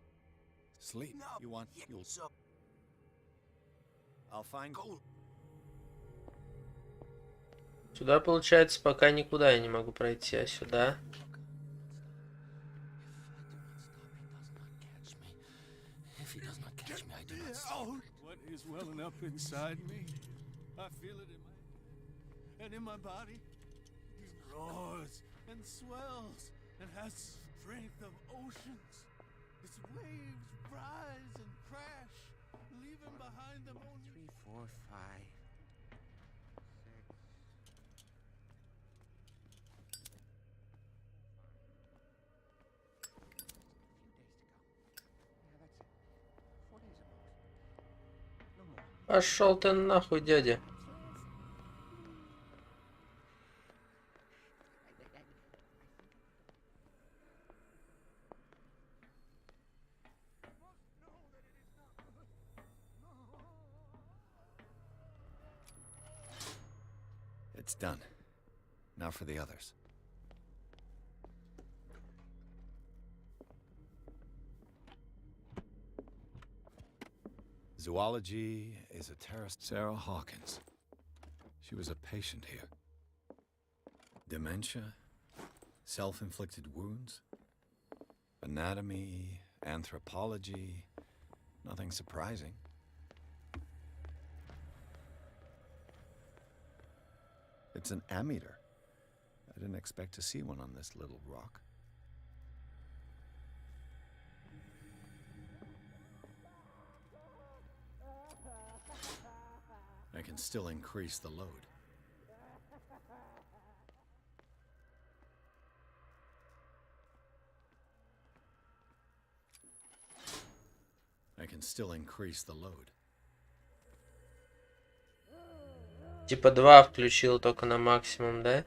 Sleep? You want? You'll. I'll find. Сюда, получается, пока никуда я не могу пройти, а сюда. What is welling up inside me? I feel it in my body. It roars and swells and has strength of oceans. Its waves rise and crash, leaving behind them only 3, 4, 5, 6. Пошел ты нахуй, дядя. It's done. Now for the others. Zoology is a terrorist. Sarah Hawkins. She was a patient here. Dementia, self-inflicted wounds, anatomy, anthropology, nothing surprising. It's an ammeter. I didn't expect to see one on this little rock. I can still increase the load. I can still increase the load. Типа 2 включил только на максимум, да?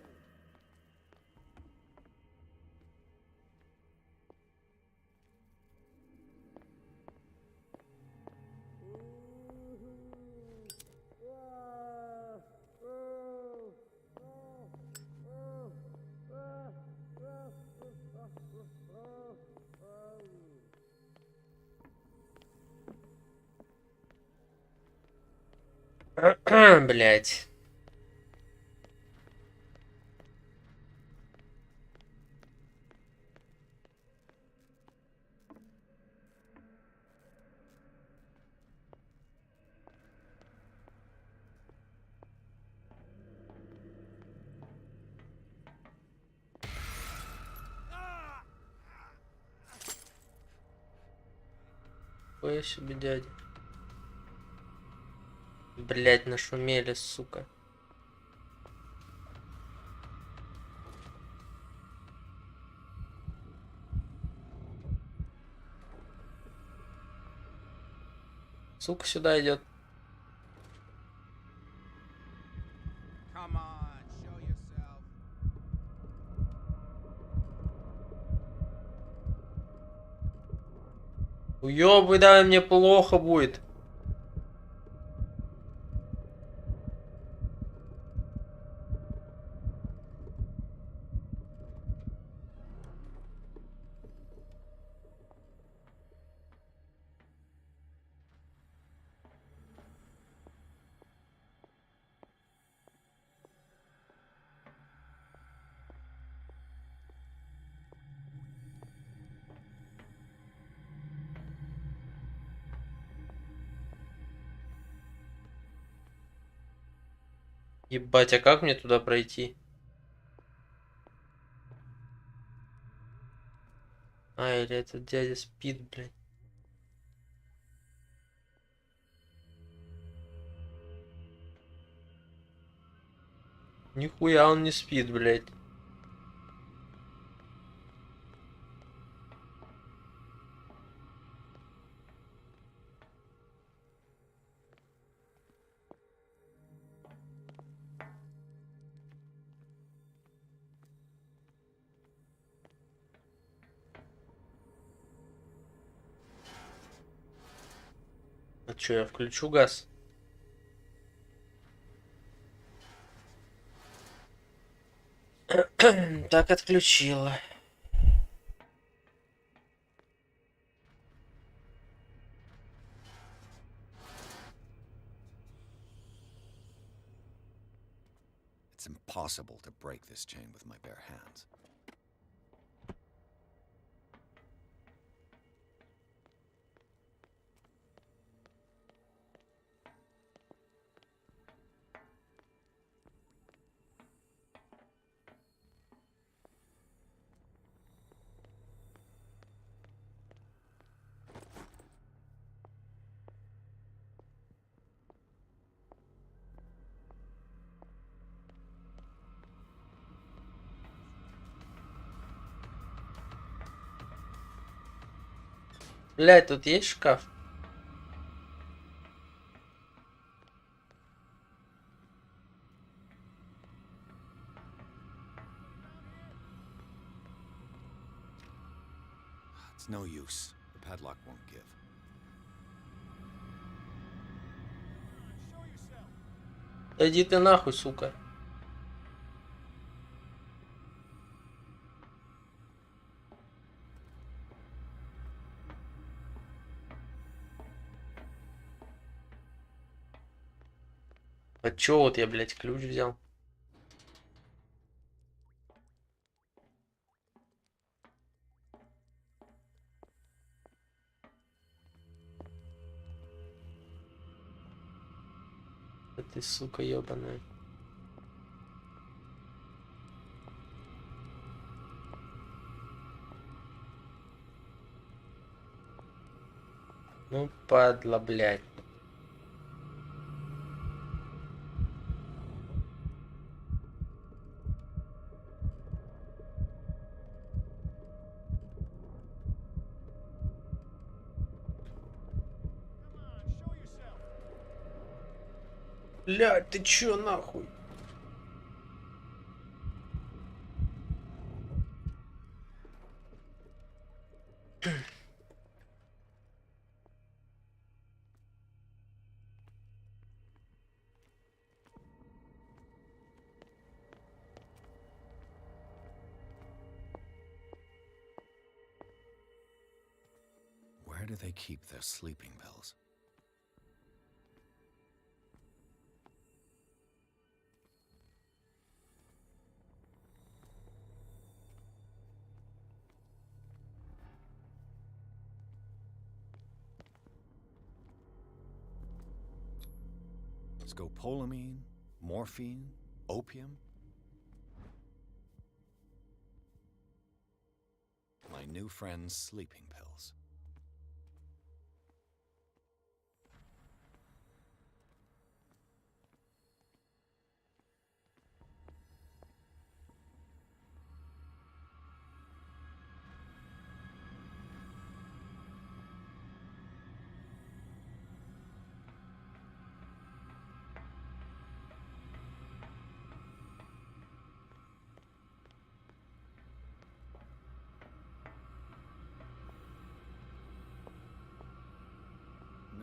Блять. Ой, себе дядя. Блять, нашумели, сука. Сука сюда идет. Come on, show yourself. Уёбывай, давай, мне плохо будет. Ебать, а как мне туда пройти? А, или этот дядя спит, блядь. Нихуя он не спит, блядь. А чё, я включу газ? Так, отключила. It's impossible to break this chain with my bare hands. Блядь, тут есть шкаф? It's no use. The padlock won't give. Да иди ты нахуй, сука. А чё вот я, блядь, ключ взял? Да ты, сука, ёбаная. Ну, падла, блядь. Блядь, ты чё нахуй? Where do they keep their sleeping pills? Scopolamine, morphine, opium. My new friend's sleeping pills.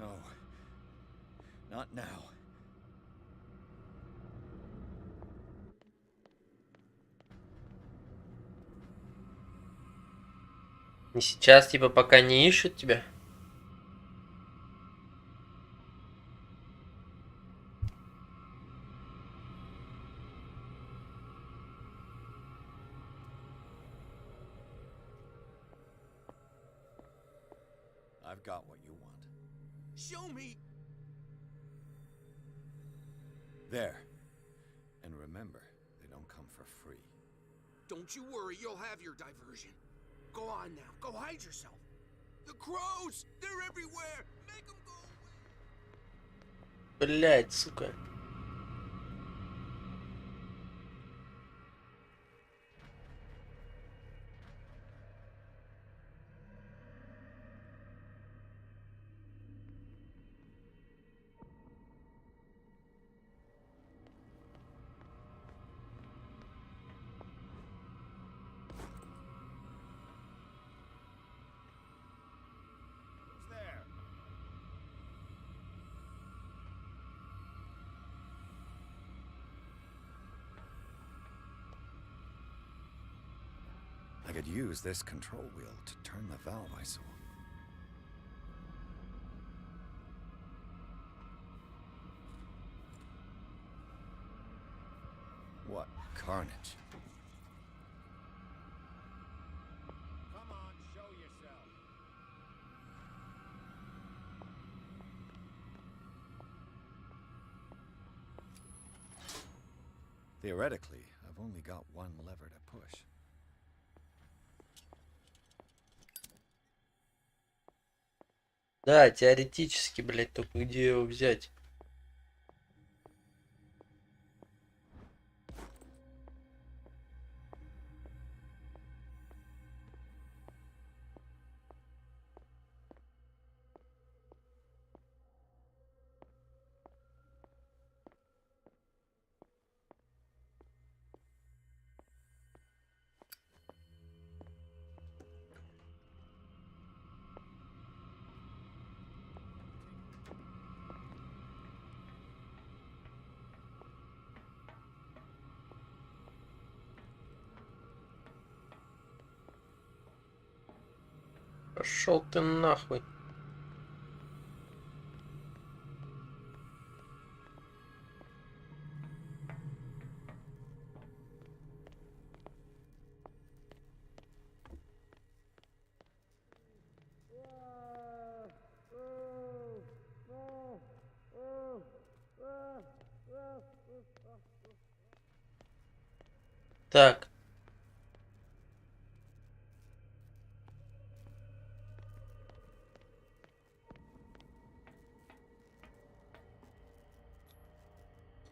No. Not now. Не сейчас, типа, пока не ищут тебя. I've got what you want. Show me. There. And remember, they don't come for free. Don't you worry, you'll have your diversion. Go on now, go hide yourself. The crows! They're everywhere! Make them go away! Блять, сука. I could use this control wheel to turn the valve I saw. What carnage. Come on, show yourself. Theoretically, I've only got one lever to push. Да, теоретически, блять, только где его взять? Пошел ты нахуй. Так.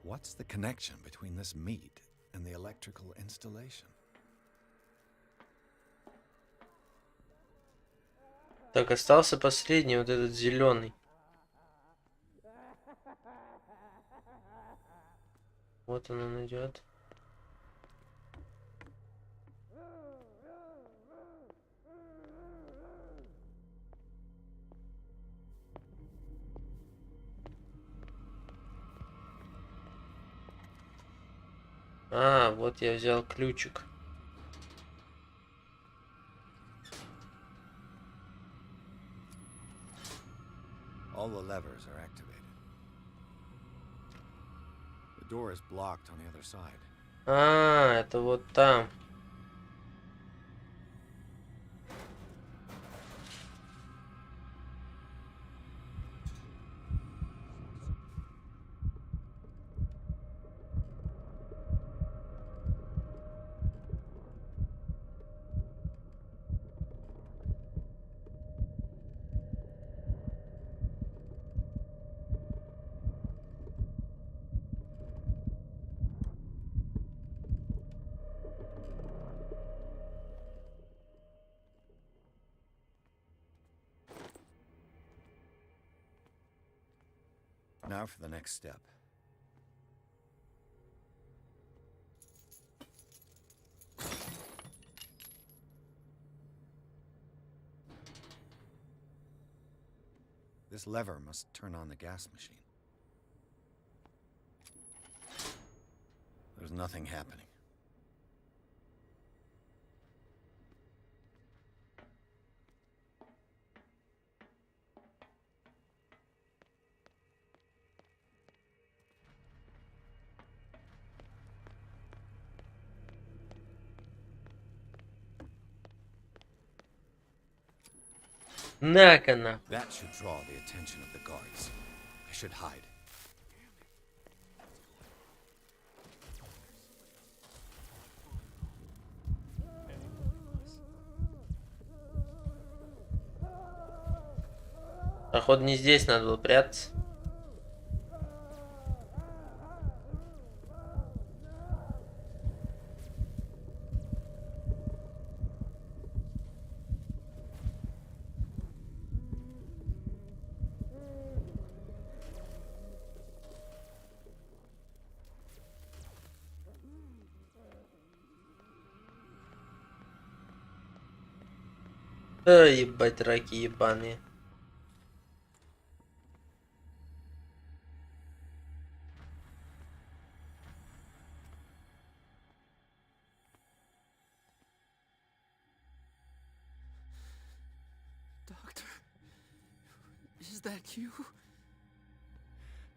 What's the connection between this meat and the electrical installation? Так, остался последний, вот этот зеленый. Вот он идет. А, вот я взял ключик. All the levers are activated. The door is blocked on the other side. А, это вот там. Now for the next step. This lever must turn on the gas machine. There's nothing happening. На-ка. That should draw the attention of the guards. I should hide. Походу не здесь надо было прятаться. Да ебать, раки ебаные. Doctor, is that you?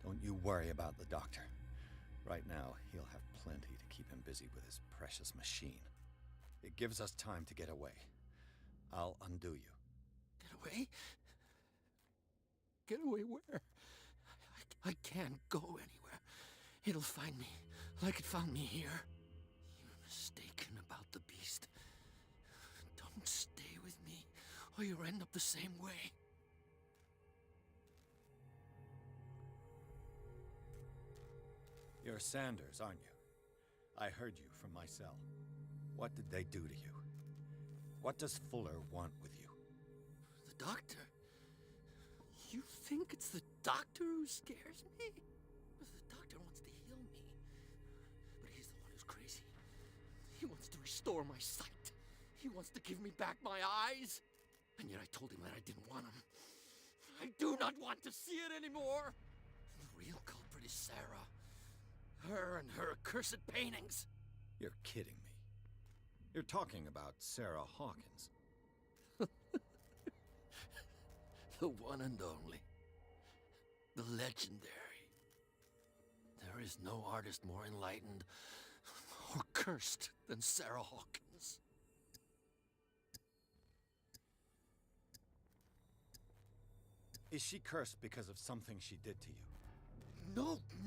Don't you worry about the doctor. Right now, he'll have plenty to keep him busy with his precious machine. It gives us time to get away. I'll undo you. Get away? Get away where? I can't go anywhere. It'll find me, like it found me here. You're mistaken about the beast. Don't stay with me, or you'll end up the same way. You're Sanders, aren't you? I heard you from my cell. What did they do to you? What does Fuller want with you? The doctor? You think it's the doctor who scares me? The doctor wants to heal me. But he's the one who's crazy. He wants to restore my sight. He wants to give me back my eyes. And yet I told him that I didn't want him. I do not want to see it anymore. The real culprit is Sarah. Her and her accursed paintings. You're kidding me. You're talking about Sarah Hawkins. The one and only. The legendary. There is no artist more enlightened or cursed than Sarah Hawkins. Is she cursed because of something she did to you?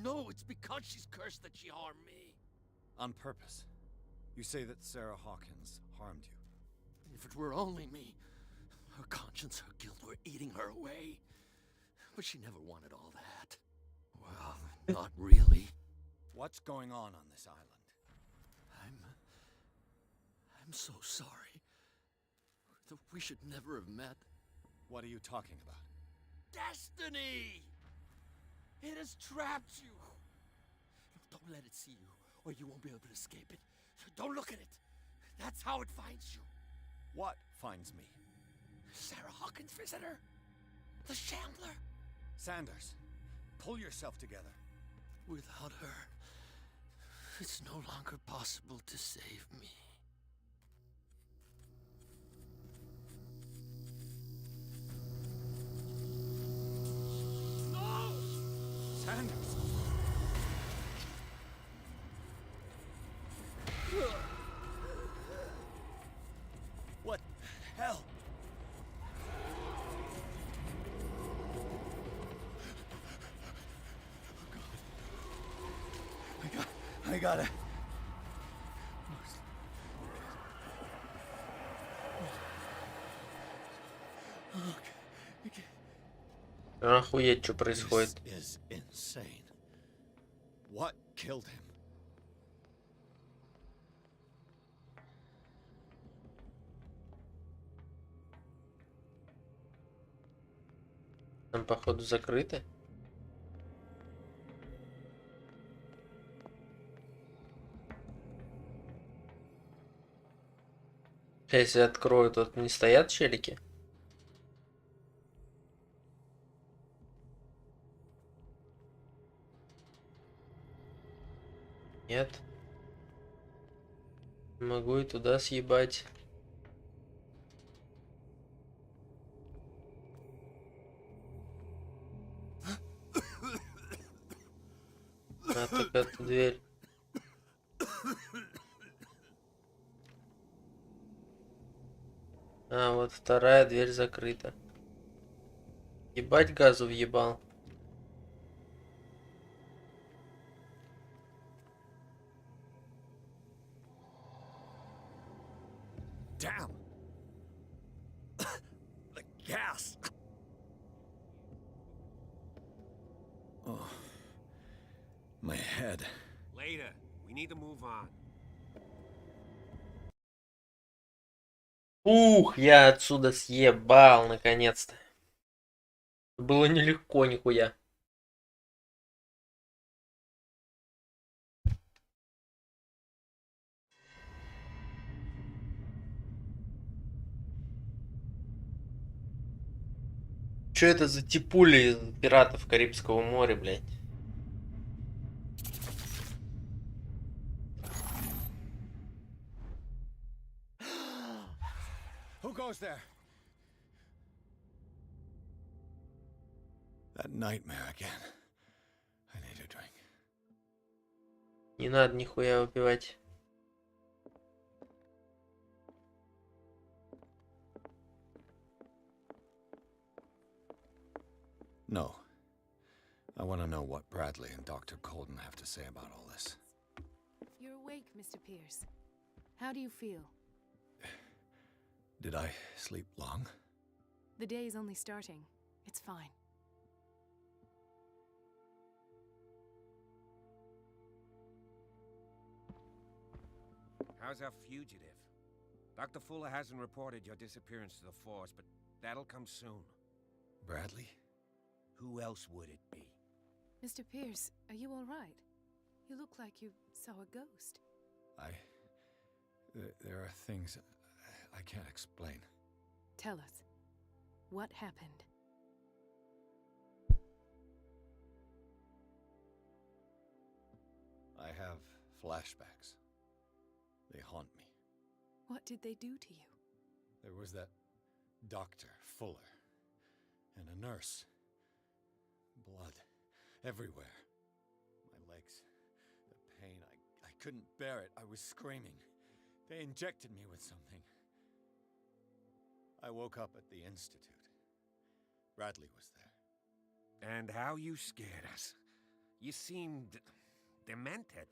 No, it's because she's cursed that she harmed me. On purpose. You say that Sarah Hawkins harmed you. If it were only me, her conscience, her guilt were eating her away. But she never wanted all that. Well, not really. What's going on this island? I'm so sorry. We should never have met. What are you talking about? Destiny! It has trapped you. Don't let it see you, or you won't be able to escape it. Don't look at it. That's how it finds you. What finds me? Sarah Hawkins' visitor. The Shambler. Sanders, pull yourself together. Without her, it's no longer possible to save me. No! Sanders! What the hell? I gotta. Охуеть, что происходит. This is insane. What killed him? Там, походу, закрыто. Если открою, тут не стоят челики. Нет. Могу и туда съебать. А, только эту дверь. А, вот вторая дверь закрыта. Ебать, газу въебал. Damn. The gas. Oh, my head. Later. We need to move on. Ух, я отсюда съебал, наконец-то. Было нелегко, нихуя. Что это за типули из пиратов Карибского моря, блядь? Who goes there? That nightmare again. I need a drink. Не надо нихуя выпивать. No. I want to know what Bradley and Dr. Colden have to say about all this. You're awake, Mr. Pierce. How do you feel? Did I sleep long? The day is only starting. It's fine. How's our fugitive? Dr. Fuller hasn't reported your disappearance to the force, but that'll come soon. Bradley? Who else would it be? Mr. Pierce, are you all right? You look like you saw a ghost. There are things I can't explain. Tell us. What happened? I have flashbacks. They haunt me. What did they do to you? There was that Dr. Fuller and a nurse. Blood everywhere. My legs, the pain, I couldn't bear it. I was screaming. They injected me with something. I woke up at the institute. Bradley was there. And how you scared us. You seemed demented.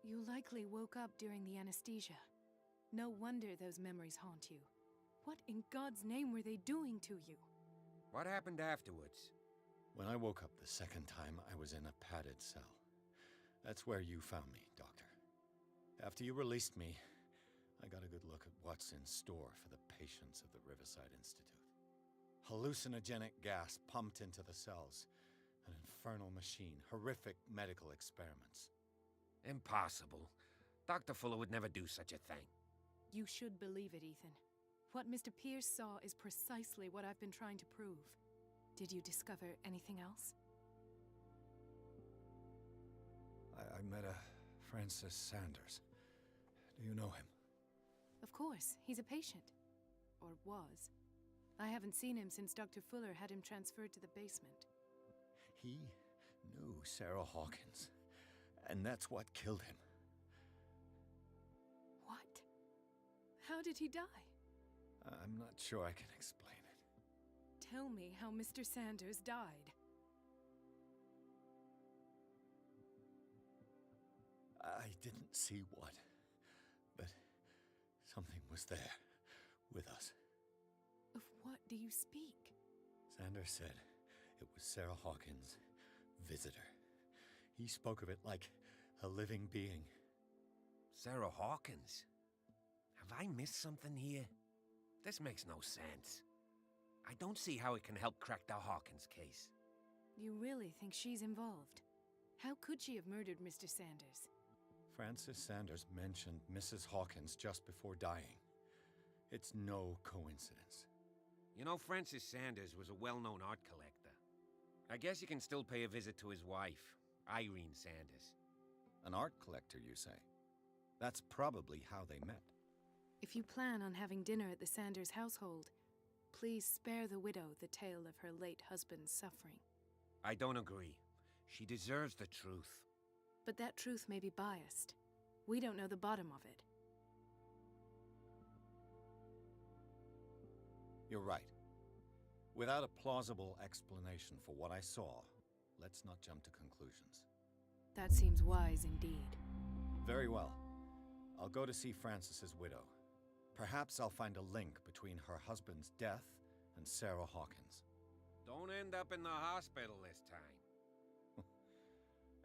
You likely woke up during the anesthesia. No wonder those memories haunt you. What in God's name were they doing to you? What happened afterwards? When I woke up the second time, I was in a padded cell. That's where you found me, Doctor. After you released me, I got a good look at what's in store for the patients of the Riverside Institute. Hallucinogenic gas pumped into the cells. An infernal machine. Horrific medical experiments. Impossible. Dr. Fuller would never do such a thing. You should believe it, Ethan. What Mr. Pierce saw is precisely what I've been trying to prove. Did you discover anything else? I met a Francis Sanders. Do you know him? Of course, he's a patient. Or was. I haven't seen him since Dr. Fuller had him transferred to the basement. He knew Sarah Hawkins, and that's what killed him. What? How did he die? I'm not sure I can explain it. Tell me how Mr. Sanders died. I didn't see what, but something was there with us. Of what do you speak? Sanders said it was Sarah Hawkins' visitor. He spoke of it like a living being. Sarah Hawkins? Have I missed something here? This makes no sense. I don't see how it can help crack the Hawkins case. You really think she's involved? How could she have murdered Mr. Sanders? Francis Sanders mentioned Mrs. Hawkins just before dying. It's no coincidence. You know, Francis Sanders was a well-known art collector. I guess you can still pay a visit to his wife, Irene Sanders. An art collector, you say? That's probably how they met. If you plan on having dinner at the Sanders household, please spare the widow the tale of her late husband's suffering. I don't agree. She deserves the truth. But that truth may be biased. We don't know the bottom of it. You're right. Without a plausible explanation for what I saw, let's not jump to conclusions. That seems wise indeed. Very well. I'll go to see Francis's widow. Perhaps I'll find a link between her husband's death and Sarah Hawkins. Don't end up in the hospital this time.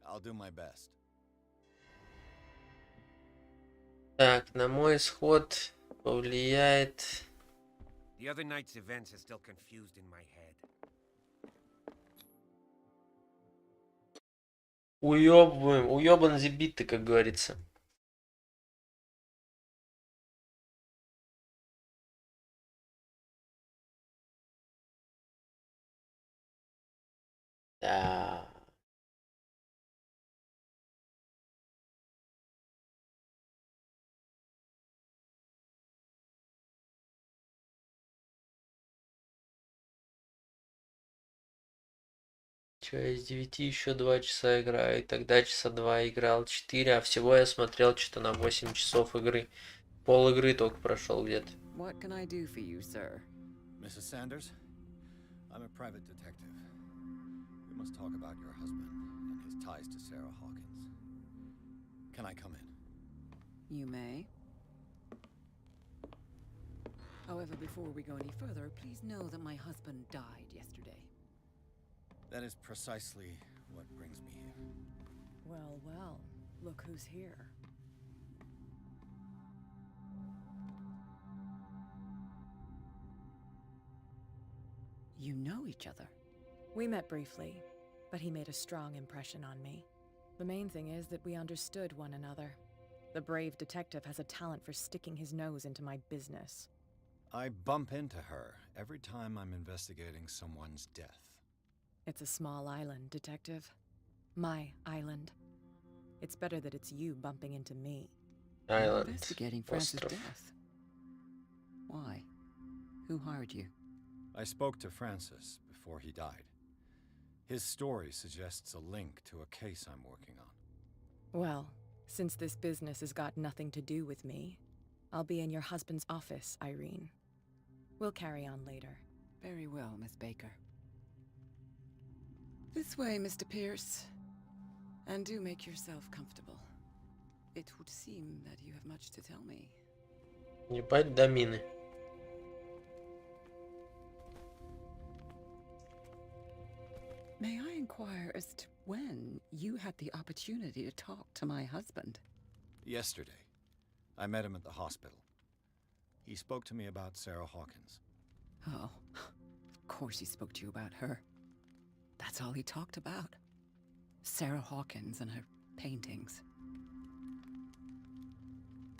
I'll do my best. Так, на мой исход повлияет... The other night's events are still confused in my head. Уёбан забиты, как говорится. Да. Че, из 9 еще 2 часа играю, и тогда часа 2 играл, 4, а всего я смотрел что-то на 8 часов игры. Пол игры только прошел где-то. What can I do for you, sir? Mrs. Sanders, I'm a private detective. We must talk about your husband and his ties to Sarah Hawkins. Can I come in? You may. However, before we go any further, please know that my husband died yesterday. That is precisely what brings me here. Well, well, look who's here. You know each other? We met briefly, but he made a strong impression on me. The main thing is that we understood one another. The brave detective has a talent for sticking his nose into my business. I bump into her every time I'm investigating someone's death. It's a small island, detective. My island. It's better that it's you bumping into me. Island. Investigating Francis' death. Why? Who hired you? I spoke to Francis before he died. His story suggests a link to a case I'm working on. Well, since this business has got nothing to do with me, I'll be in your husband's office, Irene. We'll carry on later. Very well, Miss Baker. This way, Mr. Pierce. And do make yourself comfortable. It would seem that you have much to tell me. Ебать домины. May I inquire as to when you had the opportunity to talk to my husband? Yesterday. I met him at the hospital. He spoke to me about Sarah Hawkins. Oh, of course he spoke to you about her. That's all he talked about. Sarah Hawkins and her paintings.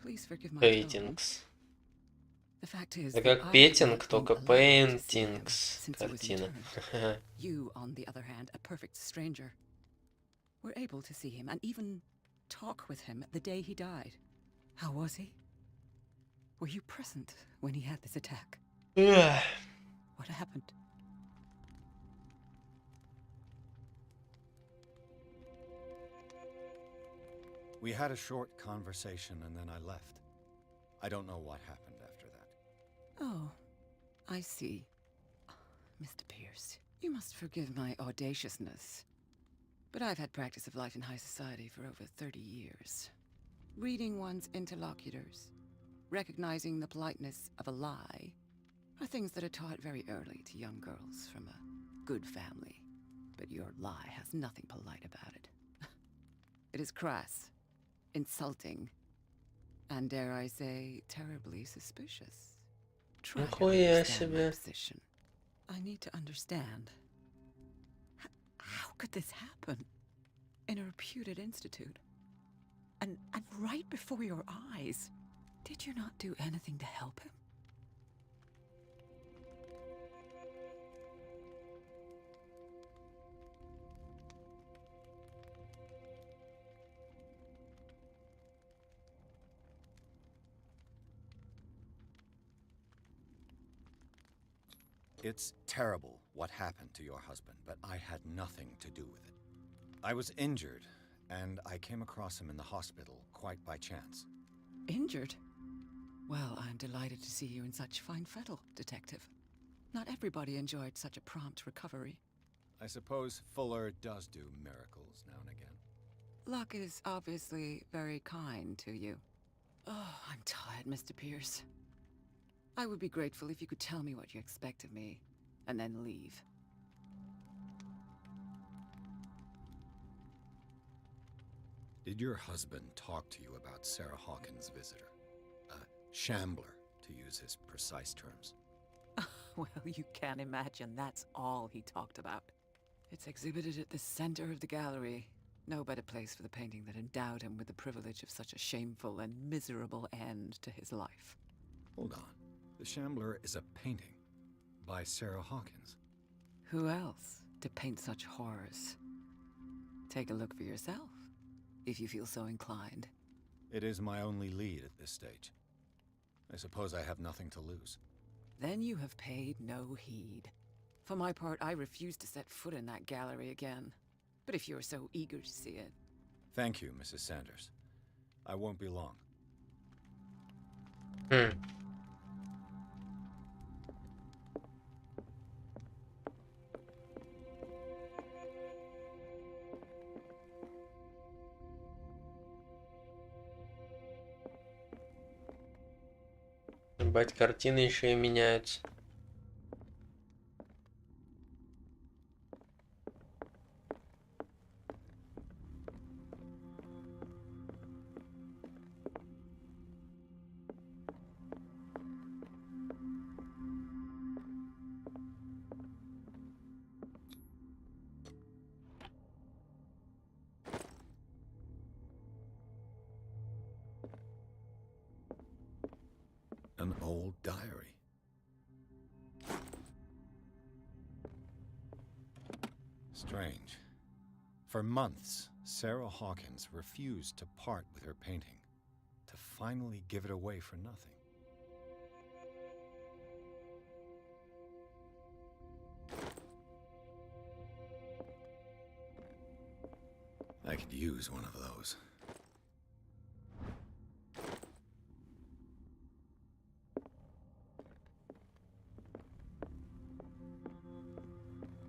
Please forgive my Paintings. The fact is, Это как петинг, только paintings. Картина. You, on the other hand, a perfect stranger, were able to see him and even talk with him the day he died. How was he? Were you present when he had this attack? What happened? We had a short conversation and then I left. I don't know what happened after that. Oh, I see. Mr. Pierce, you must forgive my audaciousness, but I've had practice of life in high society for over 30 years. Reading one's interlocutors, recognizing the politeness of a lie, are things that are taught very early to young girls from a good family. But your lie has nothing polite about it. It is crass, insulting, and dare I say, terribly suspicious. Try to understand my position. I need to understand. How could this happen? In a reputed institute? And right before your eyes? Did you not do anything to help him? It's terrible what happened to your husband, but I had nothing to do with it. I was injured, and I came across him in the hospital quite by chance. Injured? Well, I'm delighted to see you in such fine fettle, Detective. Not everybody enjoyed such a prompt recovery. I suppose Fuller does do miracles now and again. Luck is obviously very kind to you. Oh, I'm tired, Mr. Pierce. I would be grateful if you could tell me what you expect of me, and then leave. Did your husband talk to you about Sarah Hawkins' visitor? A shambler, to use his precise terms. Well, you can't imagine that's all he talked about. It's exhibited at the center of the gallery. No better place for the painting that endowed him with the privilege of such a shameful and miserable end to his life. Hold on. The Shambler is a painting by Sarah Hawkins. Who else to paint such horrors? Take a look for yourself, if you feel so inclined. It is my only lead at this stage. I suppose I have nothing to lose. Then you have paid no heed. For my part, I refuse to set foot in that gallery again. But if you're so eager to see it... Thank you, Mrs. Sanders. I won't be long. Ебать, картины еще и меняются. An old diary. Strange. For months, Sarah Hawkins refused to part with her painting, to finally give it away for nothing. I could use one of those.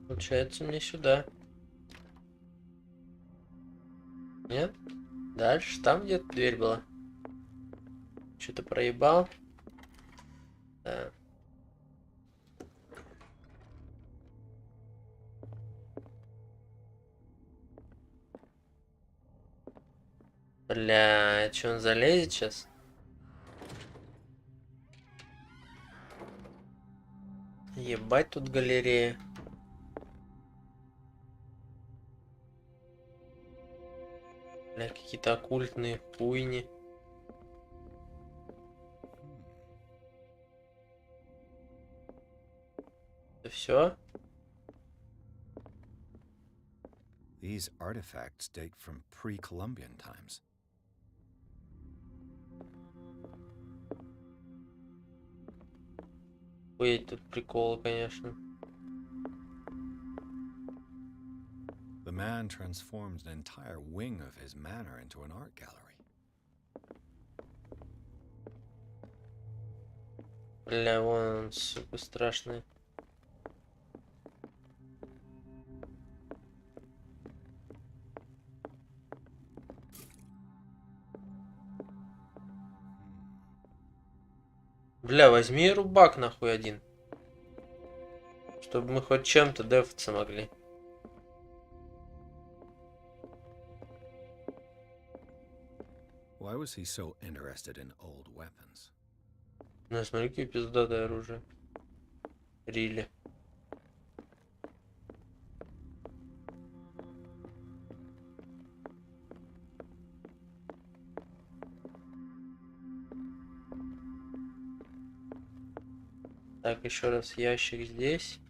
Получается, мне сюда. Нет? Дальше. Там где-то дверь была. Что-то проебал. Да. Бля, что он залезет сейчас? Ебать тут галерея. Бля, какие-то оккультные хуйни. Это все? These artifacts date from pre-Columbian times. Ой, тут приколы, конечно. The man transformed an entire wing of his manor into an art gallery. Бля, вон он, сука, страшный. Бля, возьми рубак нахуй один. Чтобы мы хоть чем-то дефаться могли. Why was he so interested in old weapons? Ну, смотри, какие пиздатые оружие. Рили. Так, еще раз ящик здесь.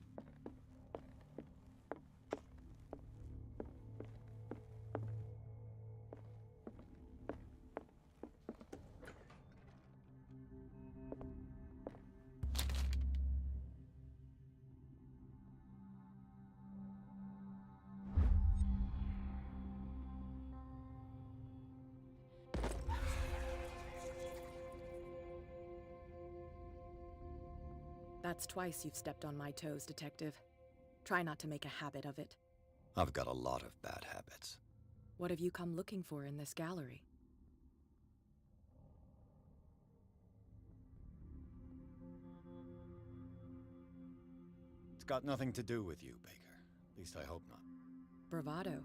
That's twice you've stepped on my toes, Detective. Try not to make a habit of it. I've got a lot of bad habits. What have you come looking for in this gallery? It's got nothing to do with you, Baker. At least I hope not. Bravado.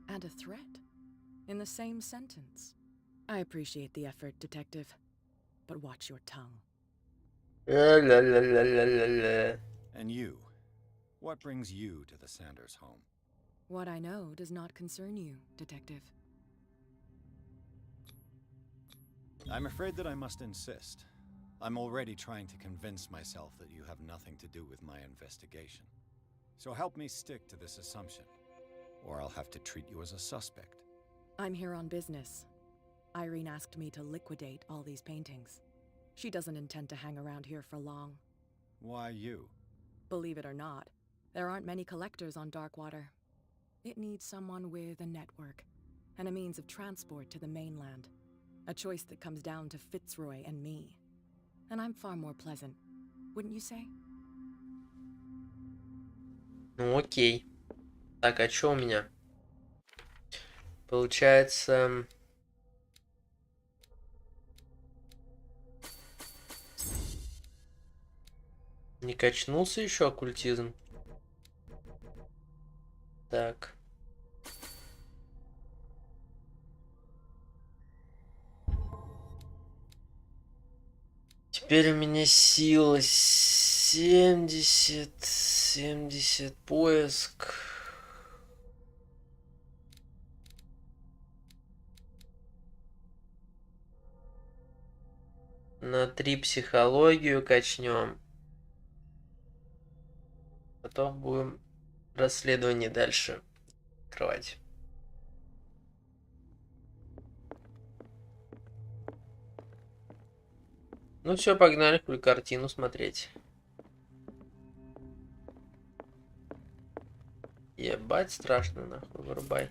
And a threat. in the same sentence. I appreciate the effort, detective, but watch your tongue. Ля-ля-ля-ля-ля-ля-ля. And you? What brings you to the Sanders home? What I know does not concern you, detective. I'm afraid that I must insist. I'm already trying to convince myself that you have nothing to do with my investigation. So help me stick to this assumption, or I'll have to treat you as a suspect. I'm here on business. Irene asked me to liquidate all these paintings. She doesn't intend to hang around here for long. Why you? Believe it or not, there aren't many collectors on Darkwater. It needs someone with a network and a means of transport to the mainland. A choice that comes down to Fitzroy and me. And I'm far more pleasant, wouldn't you say? Ну окей. Так, а что у меня? Получается... Не качнулся еще оккультизм? Так. Теперь у меня сила 70 поиск. На 3 психологию качнем. Потом будем расследование дальше открывать. Ну все, погнали картину смотреть. Ебать, страшно, нахуй, вырубай.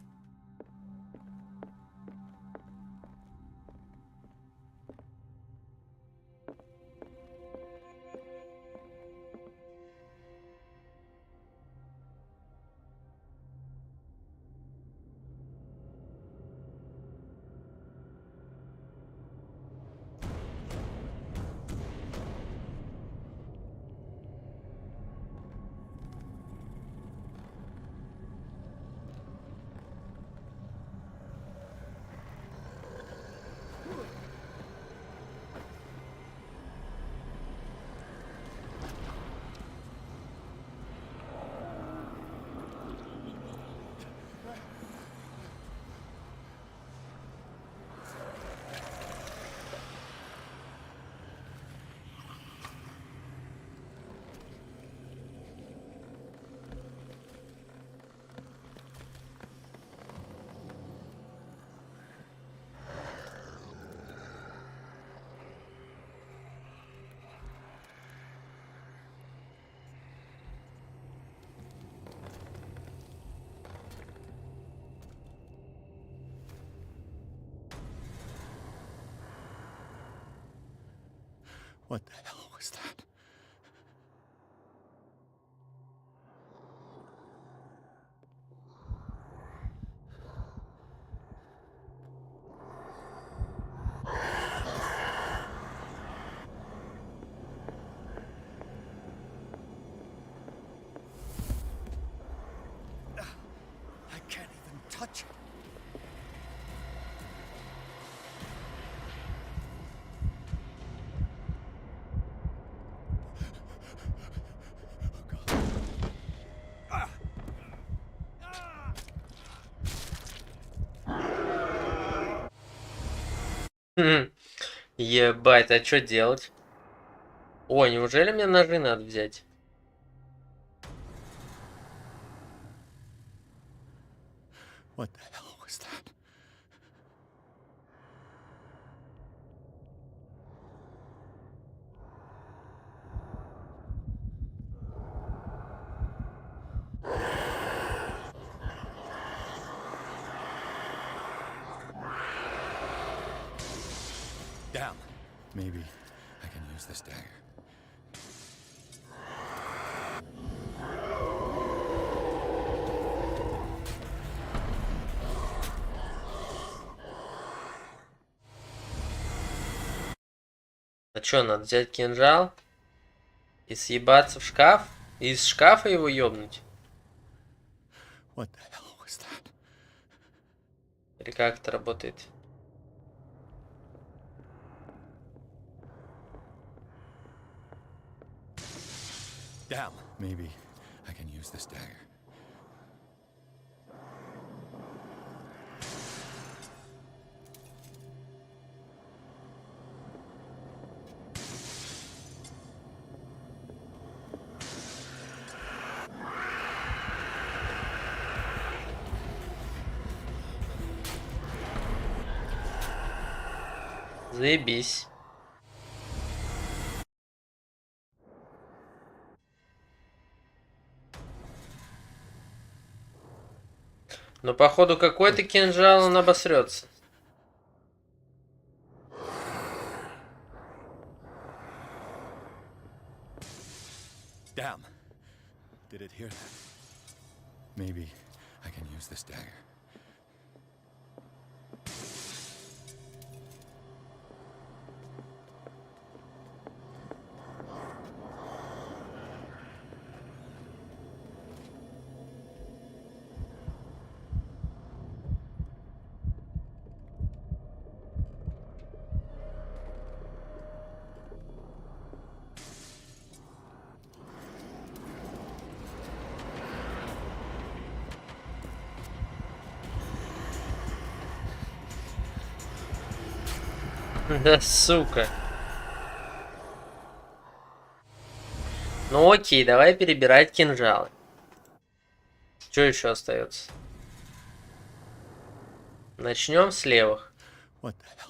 What the hell was that? I can't even touch it. Ебать, а что делать? О, неужели мне ножи надо взять? What the hell was that? Damn. Maybe I can use this dagger. А что, надо взять кинжал и съебаться в шкаф? И из шкафа его ёбнуть? What the hell was that? Или как это работает? Damn, maybe I can use this dagger. Заебись. Но походу какой-то кинжал он обосрется. Damn. Did it hear that? Maybe I can use this dagger. Да сука. Ну окей, давай перебирать кинжалы. Что еще остается? Начнем с левых.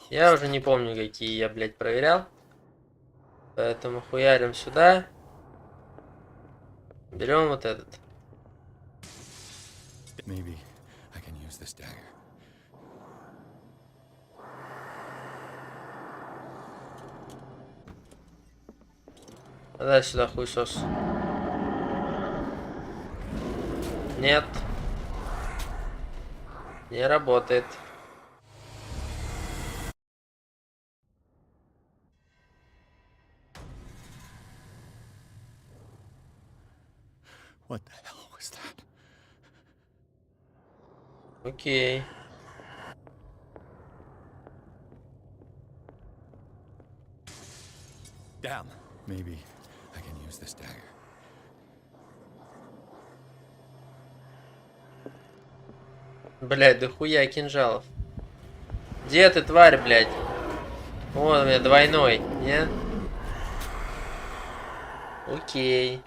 Я уже не помню, какие я, блядь, проверял. Поэтому хуярим сюда. Берем вот этот. Maybe I can use this dagger. Дай сюда хуесос. Нет. Не работает. What the hell was that? Окей. Damn. Maybe I can use this dagger. Блядь, да хуя кинжалов. Где ты, тварь, блядь? Вон у меня двойной, не? Окей.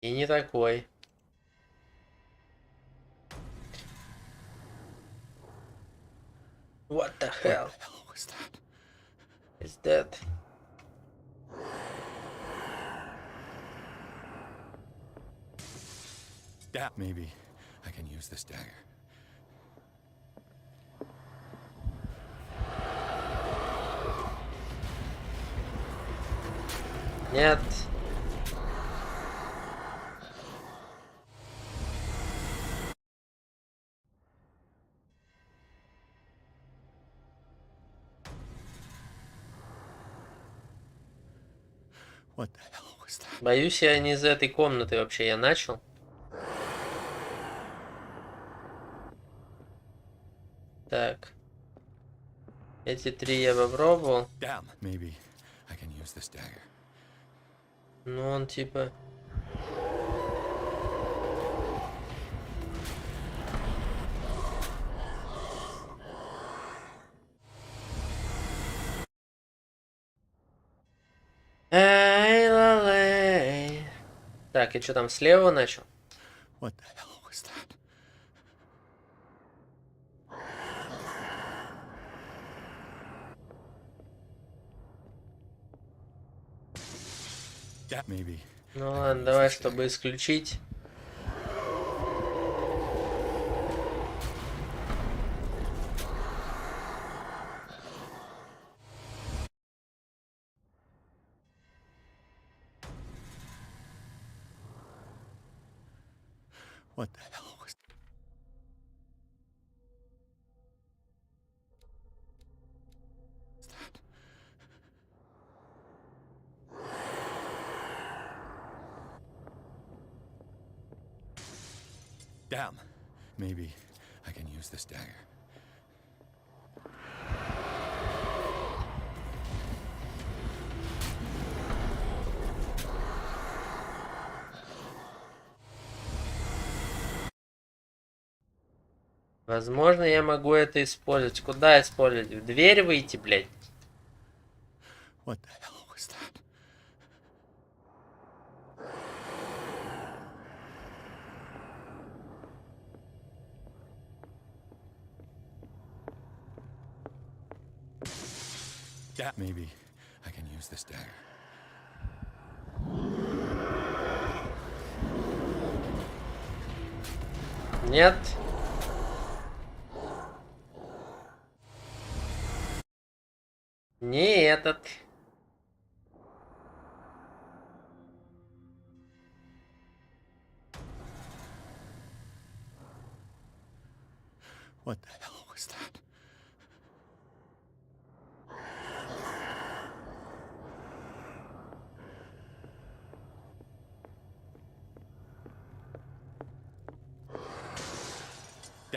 И не такой. What the hell? Was that? Is that? Damn. Maybe I can use this dagger. Нет. What the hell was that? Боюсь, я не из этой комнаты вообще. Я начал. Так. Эти три я попробовал. Damn. Maybe I can use this dagger. Ну, он типа... Эй, лалей. Так, и что там, слева начал? What the hell was that? Yeah, maybe. Ну ладно, давай, чтобы исключить. What the hell was that? Damn. Maybe I can use this dagger. Возможно, я могу это использовать. Куда использовать? В дверь выйти, блядь? What the hell was that? Yeah, maybe I can use this dagger. Нет. Не этот. What the hell was that?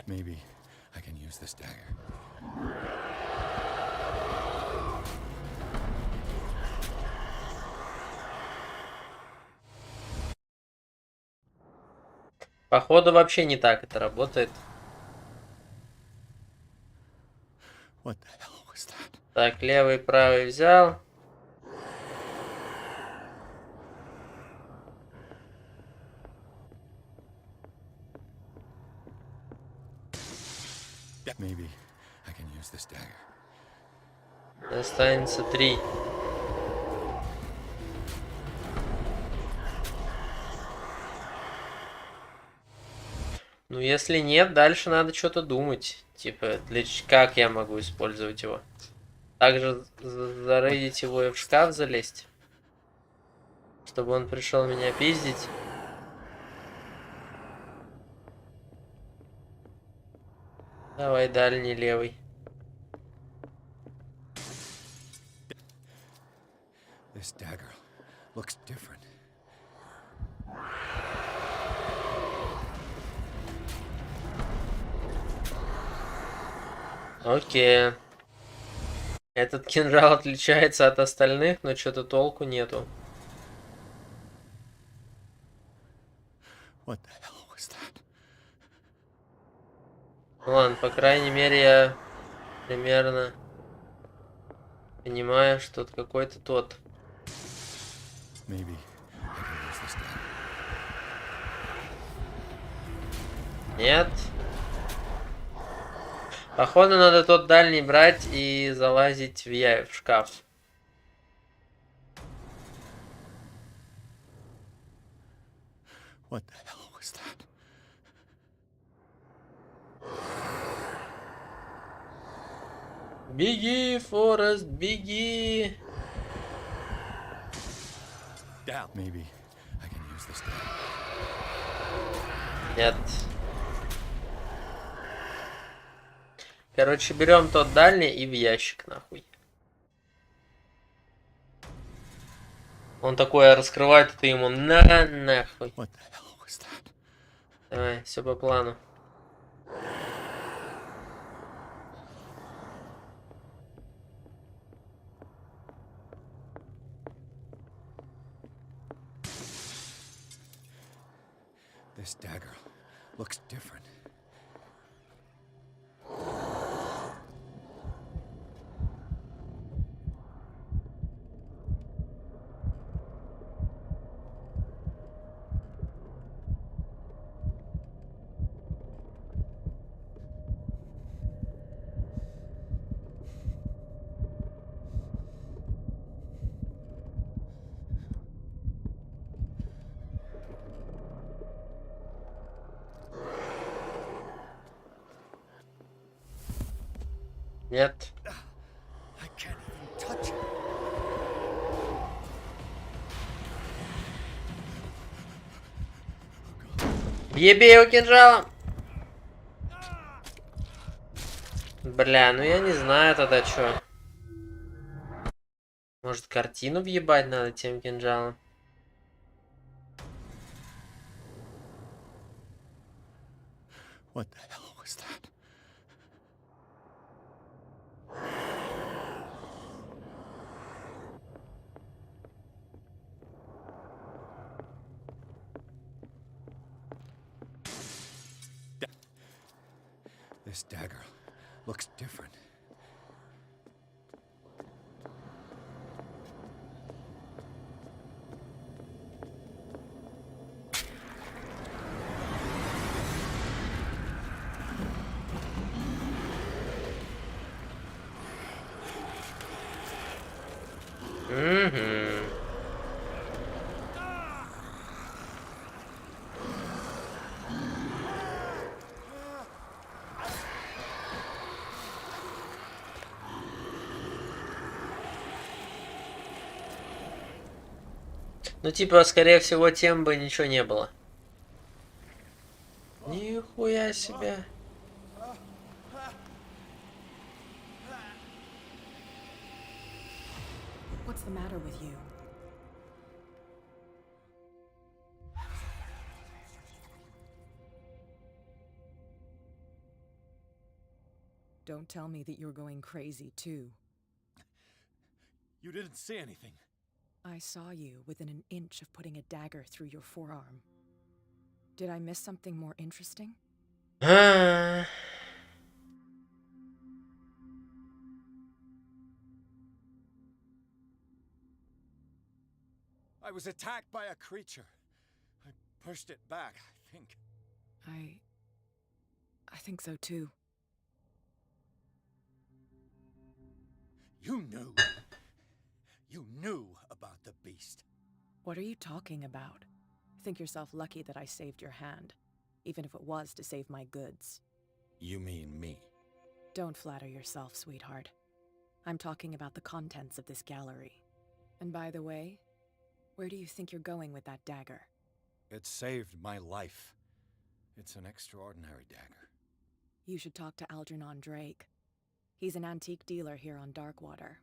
Maybe I can use this dagger. Походу вообще не так это работает. What the hell was that? Так, левый, правый взял. Maybe I can use this dagger. Останется 3. Ну, если нет, дальше надо что-то думать. Типа, как я могу использовать его? Также зарейдить его и в шкаф залезть. Чтобы он пришел меня пиздить. Давай, дальний левый. This dagger looks different. Окей. Этот кинжал отличается от остальных, но что-то толку нету. What the hell was that? Ладно, по крайней мере, я примерно понимаю, что это какой-то тот. Maybe I can use this dagger. Нет. Походу, надо тот дальний брать и залазить в шкаф. What the hell was that? Беги, Форест, беги. Down. Maybe I can use this dagger. Нет. Короче, берем тот дальний и в ящик, нахуй. Он такое раскрывает, и ты ему нахуй. What the hell was that? Давай, все по плану. This dagger looks different. Нет. I can't even touch it. Ебей его кинжалом! Бля, ну я не знаю тогда что. Может, картину въебать надо тем кинжалом? What the hell was that? This dagger looks different. Ну, типа, скорее всего, тем бы ничего не было. Нихуя себе. What's the matter with you? Don't tell me that you're going crazy, too. You didn't see anything. I saw you within an inch of putting a dagger through your forearm. Did I miss something more interesting? I was attacked by a creature. I pushed it back, I think. I think so, too. You knew. You knew about the beast. What are you talking about? Think yourself lucky that I saved your hand, even if it was to save my goods. You mean me? Don't flatter yourself, sweetheart. I'm talking about the contents of this gallery. And by the way, where do you think you're going with that dagger? It saved my life. It's an extraordinary dagger. You should talk to Algernon Drake. He's an antique dealer here on Darkwater.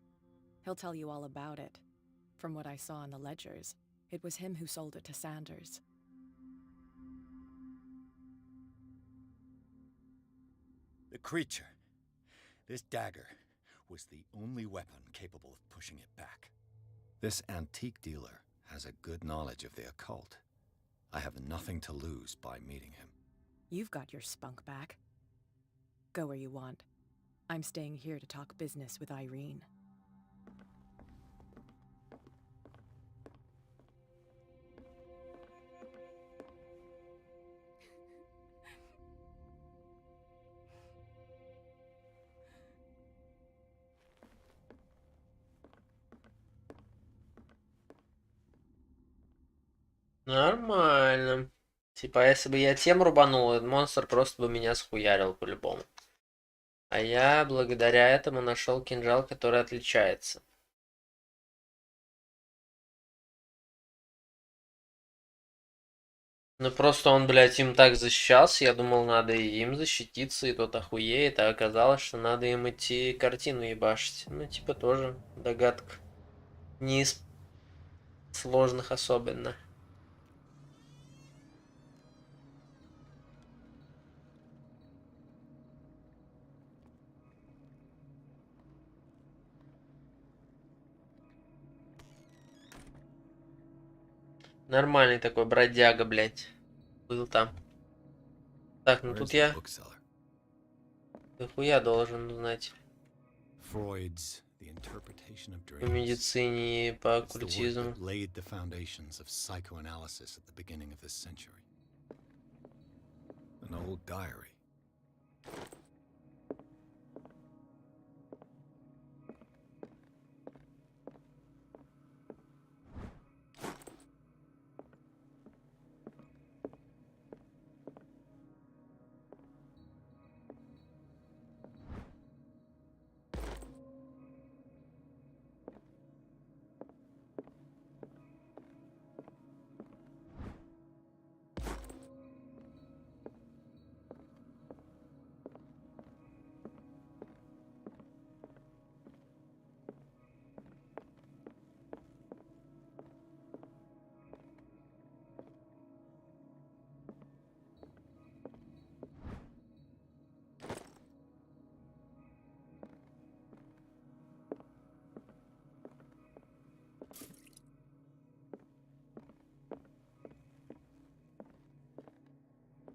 He'll tell you all about it. From what I saw in the ledgers, it was him who sold it to Sanders. The creature. This dagger was the only weapon capable of pushing it back. This antique dealer has a good knowledge of the occult. I have nothing to lose by meeting him. You've got your spunk back. Go where you want. I'm staying here to talk business with Irene. Нормально. Типа, если бы я тем рубанул, этот монстр просто бы меня схуярил по-любому. А я благодаря этому нашел кинжал, который отличается. Ну просто он, блядь, им так защищался, я думал, надо и им защититься, и тот охуеет, а оказалось, что надо им идти картину ебашить. Ну, типа, тоже догадка. Не из сложных особенно. Нормальный такой бродяга, блядь. Был там. Так, ну тут я... Дохуя должен узнать. Freud's The Interpretation of По Dreams. медицине и по It's the work оккультизму. that laid the foundations of psychoanalysis at the beginning of this century. An old diary.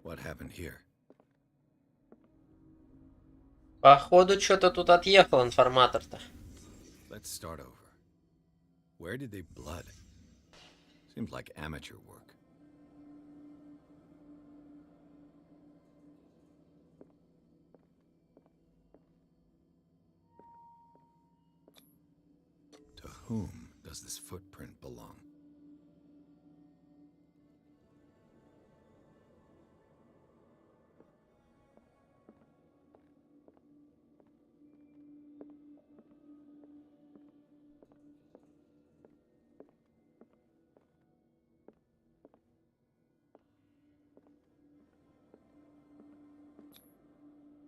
What happened here? Походу, что-то тут отъехал информатор-то. Let's start over. Where did they blood? Seems like amateur work. To whom does this footprint belong?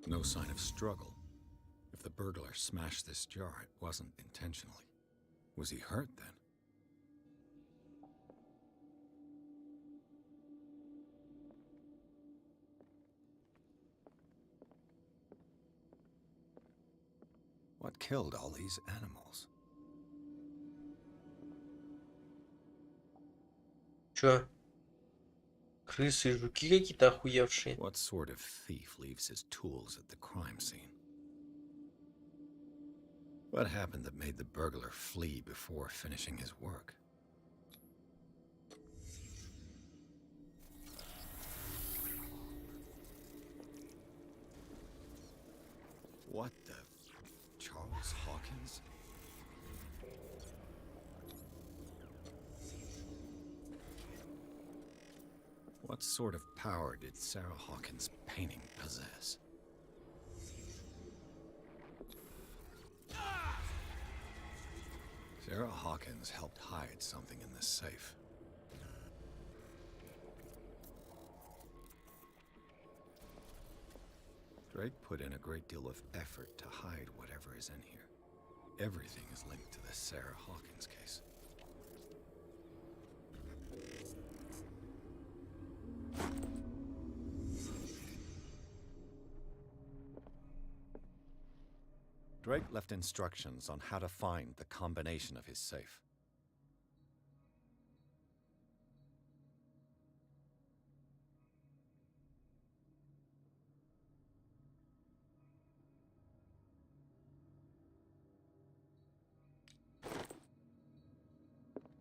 No sign of struggle. If the burglar smashed this jar, it wasn't intentionally. Was he hurt then? What killed all these animals? Чё? Крысы и жуки какие-то охуевшие. What sort of thief leaves his tools at the crime scene? What happened that made the burglar flee before finishing his work? What the... Charles Hawkins? What sort of power did Sarah Hawkins' painting possess? Sarah Hawkins helped hide something in this safe. Drake put in a great deal of effort to hide whatever is in here. Everything is linked to the Sarah Hawkins case. Drake left instructions on how to find the combination of his safe.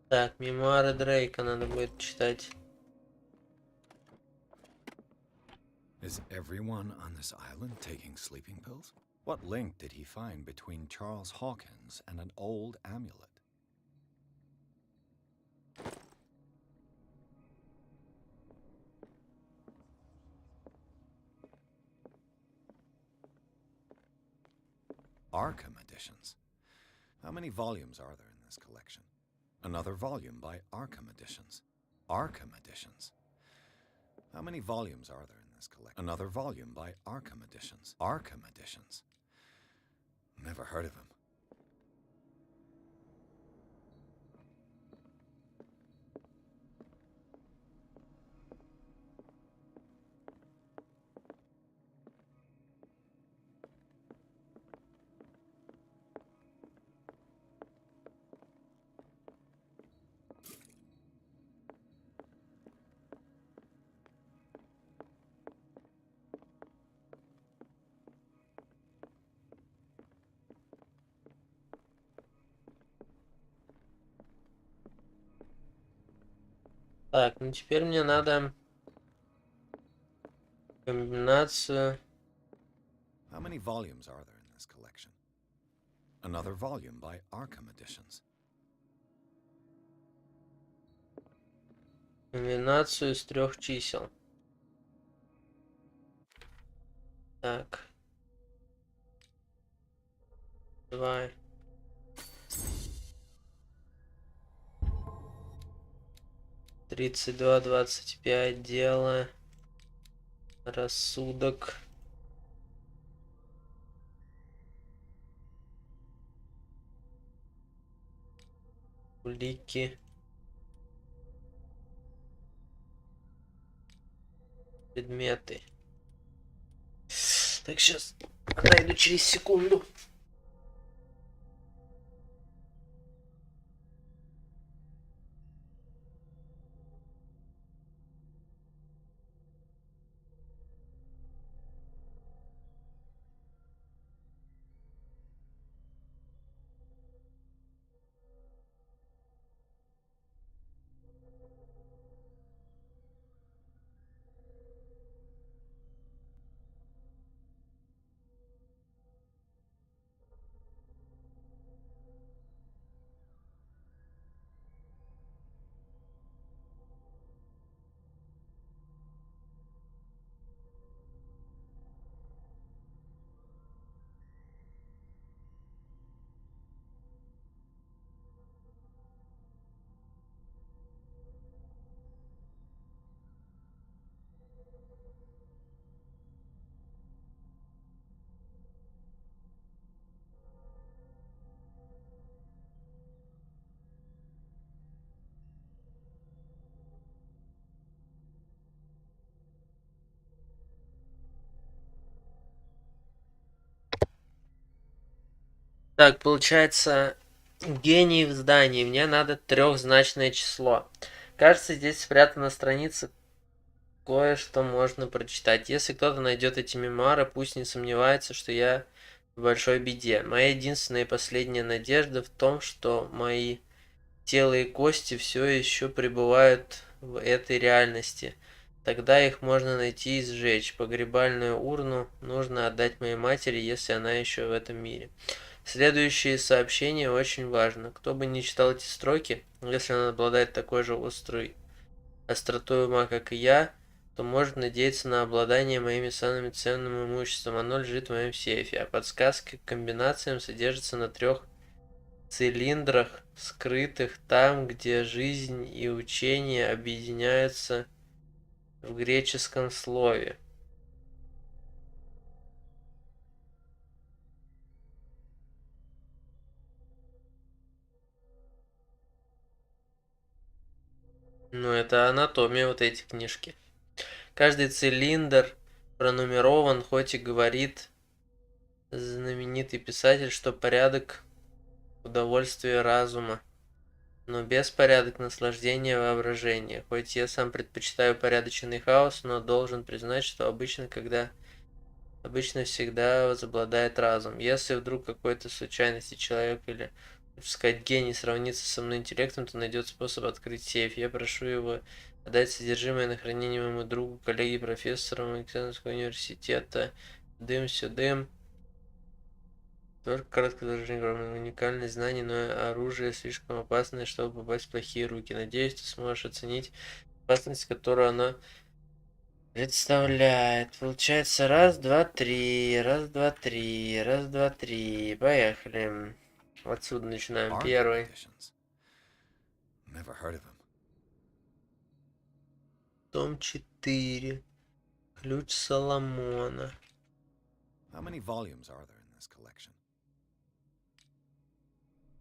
Так, мемуары Дрейка надо будет читать. Is everyone on this island taking sleeping pills? What link did he find between Charles Hawkins and an old amulet? Arkham editions. How many volumes are there in this collection? Another volume by Arkham editions. Arkham editions. How many volumes are there in this collection? Another volume by Arkham editions. Arkham editions. Never heard of him. Так, ну теперь мне надо комбинацию. How many volumes are there in this collection? Another volume by Arkham editions. Комбинацию из 3 чисел. Так. 2. Тридцать два, 25, дело, рассудок. Улики. Предметы. Так, сейчас найду через секунду. Так, получается, гений в здании. Мне надо трехзначное число. Кажется, здесь спрятана страница. Кое-что можно прочитать. Если кто-то найдет эти мемуары, пусть не сомневается, что я в большой беде. Моя единственная и последняя надежда в том, что мои тело и кости все еще пребывают в этой реальности. Тогда их можно найти и сжечь. Погребальную урну нужно отдать моей матери, если она еще в этом мире. Следующее сообщение очень важно. Кто бы ни читал эти строки, если он обладает такой же остротой ума, как и я, то может надеяться на обладание моими самыми ценным имуществом. Оно лежит в моем сейфе, а подсказки к комбинациям содержатся на 3 цилиндрах, скрытых там, где жизнь и учение объединяются в греческом слове. Ну, это анатомия вот эти книжки. Каждый цилиндр пронумерован, хоть и говорит знаменитый писатель, что порядок удовольствие разума, но беспорядок наслаждения воображения. Хоть я сам предпочитаю порядочный хаос, но должен признать, что обычно всегда возобладает разум. Если вдруг какой-то случайности человек или, лучше сказать, гений сравнится со мной интеллектом, то найдет способ открыть сейф. Я прошу его отдать содержимое на хранение моему другу, коллеге, профессору Медицинского университета. Дым-сюдым. Только короткодрожание, уникальное знание, но оружие слишком опасное, чтобы попасть в плохие руки. Надеюсь, ты сможешь оценить опасность, которую оно представляет. Получается, раз, два, три, раз, два, три, раз, два, три. Поехали. Отсюда начинаем. Первый. Том 4. Ключ Соломона. How many volumes are there in this collection?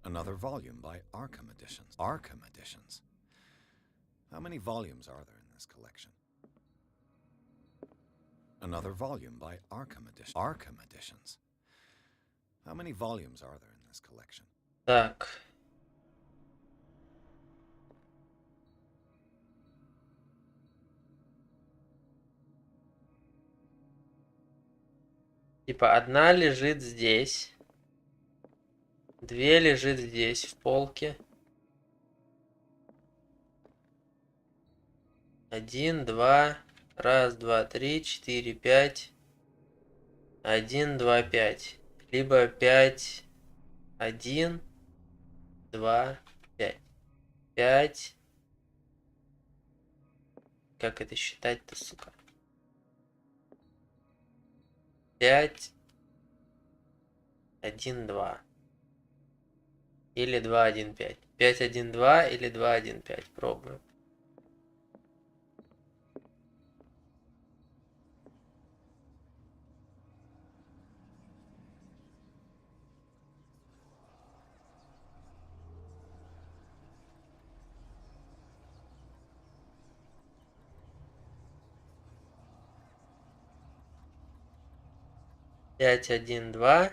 Another volume by Arkham Editions. Arkham Editions. How many volumes are there in this collection? Another volume by Arkham Editions. Arkham Editions. How many volumes are there in this collection? Так. Типа одна лежит здесь. 2 лежит здесь, в полке. 1, 2, раз, два, три, 4, 5. 1, 2, 5. Либо 5, 1, 2, 5. 5. Как это считать-то, сука? 5, 1, 2. Или 2, 1, 5. 5, 1, 2 или 2, 1, 5. Пробуем. Пять, 1, 2.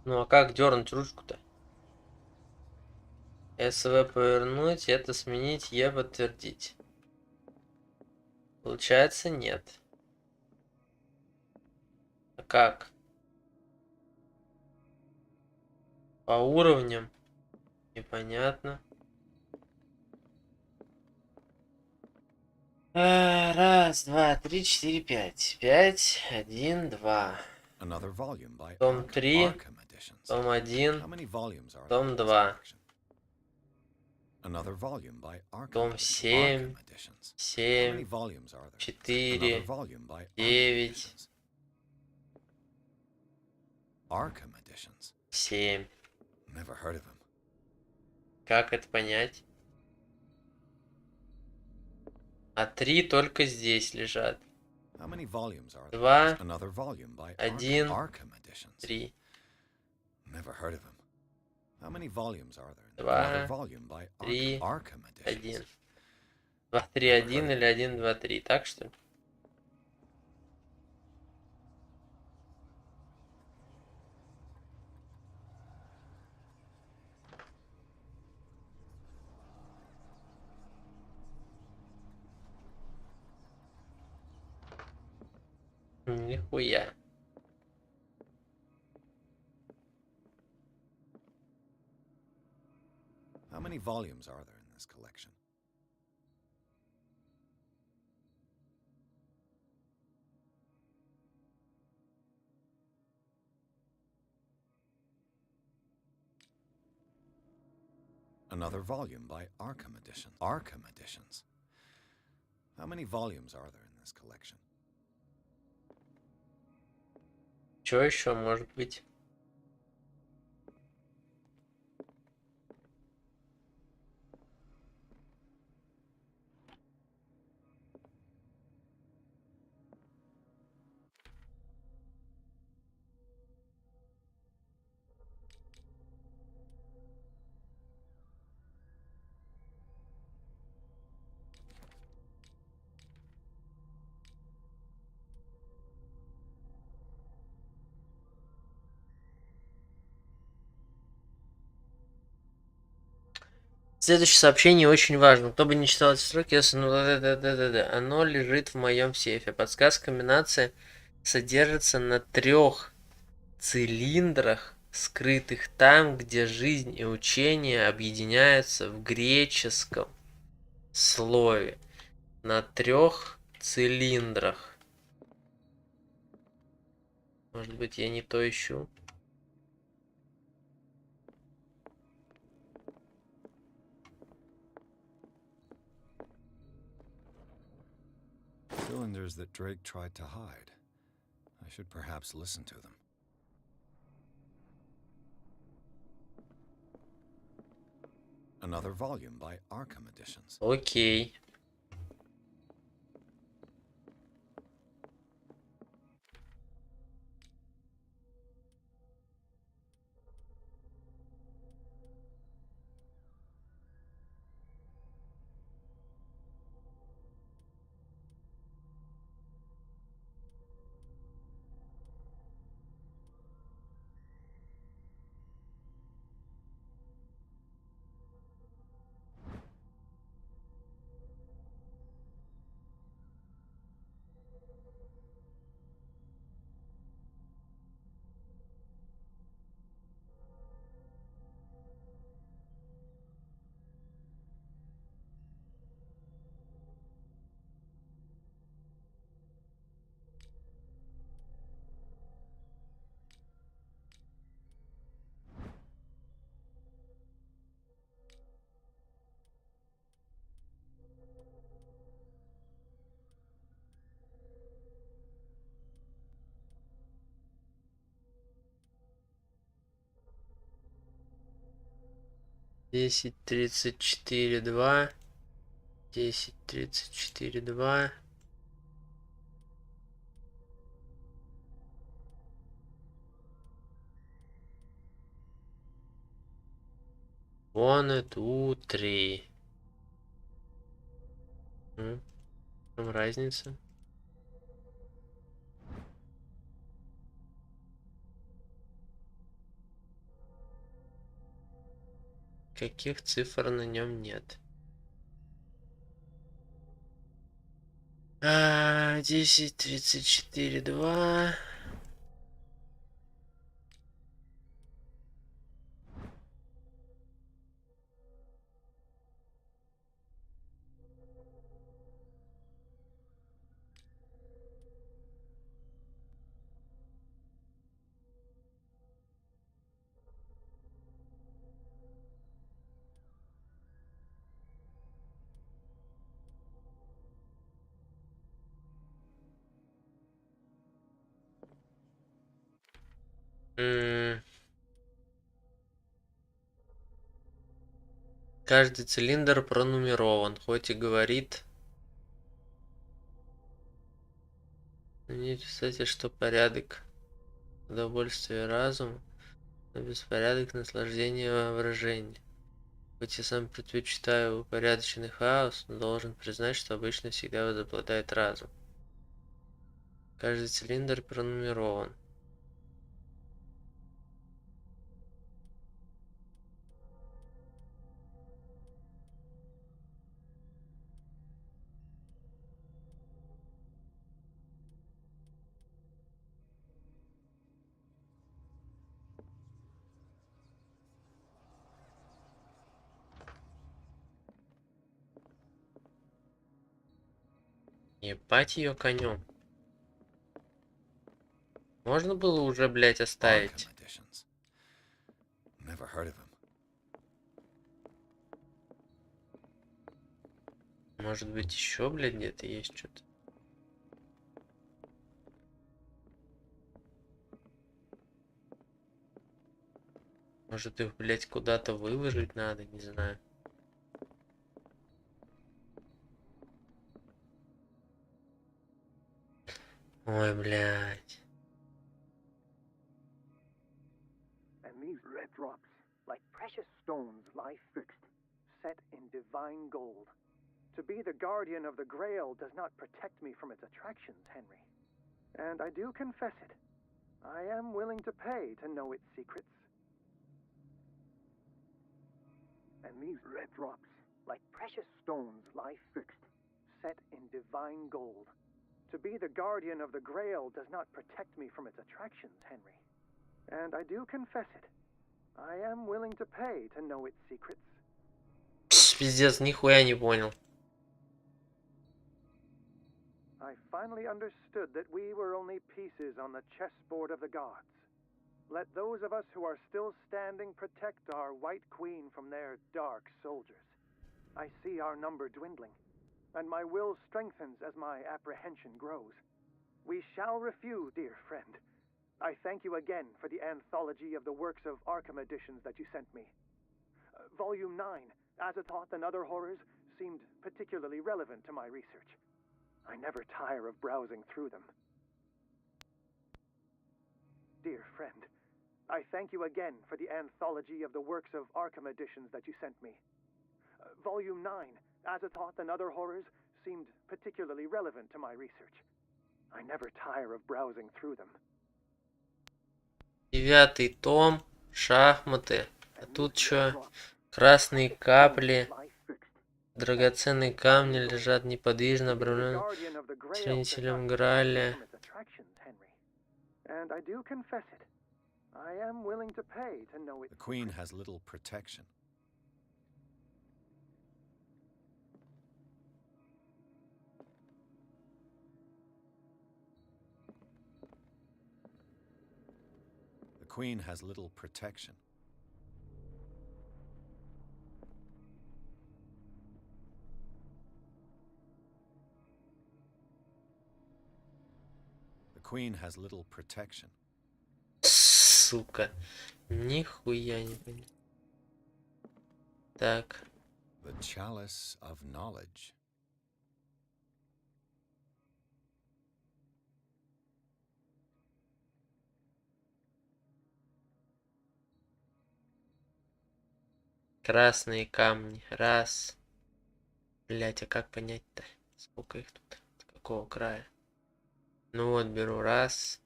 Ну а как дернуть ручку-то? СВ повернуть, это сменить, Е подтвердить. Получается, нет. А как? По уровням? Непонятно. Раз, два, три, четыре, пять. 5, 1, 2. Том 3, том 1, том 2. Том 7, 7, 4, 9, 7. Как это понять? А 3 только здесь лежат. 2, 1, 3. 2, 3, 1. 2, 3, 1 или 1, 2, 3. Так что ли? Нихуя. How many volumes are there in this collection? Another volume by Arkham Edition. Arkham Editions. How many volumes are there in this collection? Что еще может быть? Следующее сообщение очень важно. Кто бы не читал эти строки, если оно лежит в моем сейфе. Подсказка, комбинация содержится на 3 цилиндрах, скрытых там, где жизнь и учение объединяются в греческом слове. На 3 цилиндрах. Может быть, я не то ищу. Cylinders that Drake tried to hide. I should perhaps listen to them. Another volume by Arkham Editions. Окей. Десять тридцать четыре 2. 10:34 2. One, two, three. В чем разница? Никаких цифр на нем нет. 10, 34, 2. Каждый цилиндр пронумерован, хоть и говорит... Не кстати, что порядок удовольствие разум, но беспорядок наслаждения воображения. Хоть я сам предпочитаю упорядоченный хаос, но должен признать, что обычно всегда возобладает разум. Каждый цилиндр пронумерован. Ебать ее конем. Можно было уже, блять, оставить. Never heard of him. Может быть, еще, блядь, где-то есть что-то. Может, их, блядь, куда-то выложить надо, не знаю. Ой, блядь. And these red drops, like precious stones, lie fixed, set in divine gold. To be the guardian of the Grail does not protect me from its attractions, Henry. And I do confess it. I am willing to pay to know its secrets. And these red drops, like precious stones, lie fixed, set in divine gold. To be the guardian of the Grail does not protect me from its attractions, Henry. And I do confess it. I am willing to pay to know its secrets. Пиздец, нихуя не понял. I finally understood that we were only pieces on the chessboard of the gods. Let those of us who are still standing protect our White Queen from their dark soldiers. I see our number dwindling, and my will strengthens as my apprehension grows. We shall refuse, dear friend. I thank you again for the anthology of the works of Arkham editions that you sent me. Volume 9, Azathoth and Other Horrors, seemed particularly relevant to my research. I never tire of browsing through them. Dear friend, I thank you again for the anthology of the works of Arkham editions that you sent me. Volume 9, Azathoth and Other Horrors, seemed particularly relevant to my research. I never tire of browsing through them. 9-й том, шахматы. А тут что? Красные капли. Драгоценные камни лежат неподвижно, обрамленные хранителем Граля. The Queen has little protection. The Queen has little protection. The Queen has little protection. Сука. Нихуя не понял. Так. The chalice of knowledge. Красные камни. Раз. Блять, а как понять-то? Сколько их тут? С какого края? Ну вот, беру. Раз,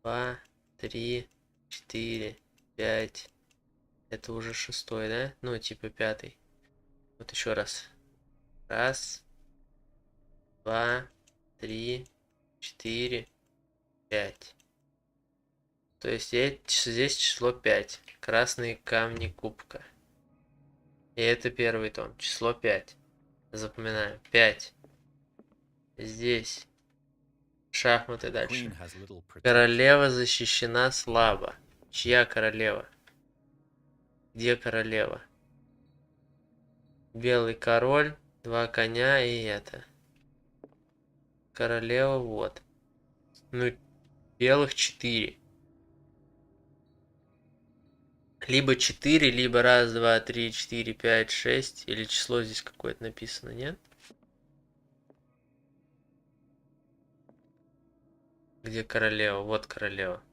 два, три, 4, 5, Это уже 6-й, да? Ну, типа 5-й. Вот еще раз. 1, 2, 3, 4, 5. То есть здесь число 5. Красные камни кубка. И это первый том. Число 5. Запоминаем. 5. Здесь. Шахматы дальше. Королева защищена слабо. Чья королева? Где королева? Белый король, 2 коня и это. Королева вот. Ну, белых 4. Либо 4, либо 1, 2, 3, 4, 5, 6. Или число здесь какое-то написано, нет? Где королева? Вот королева.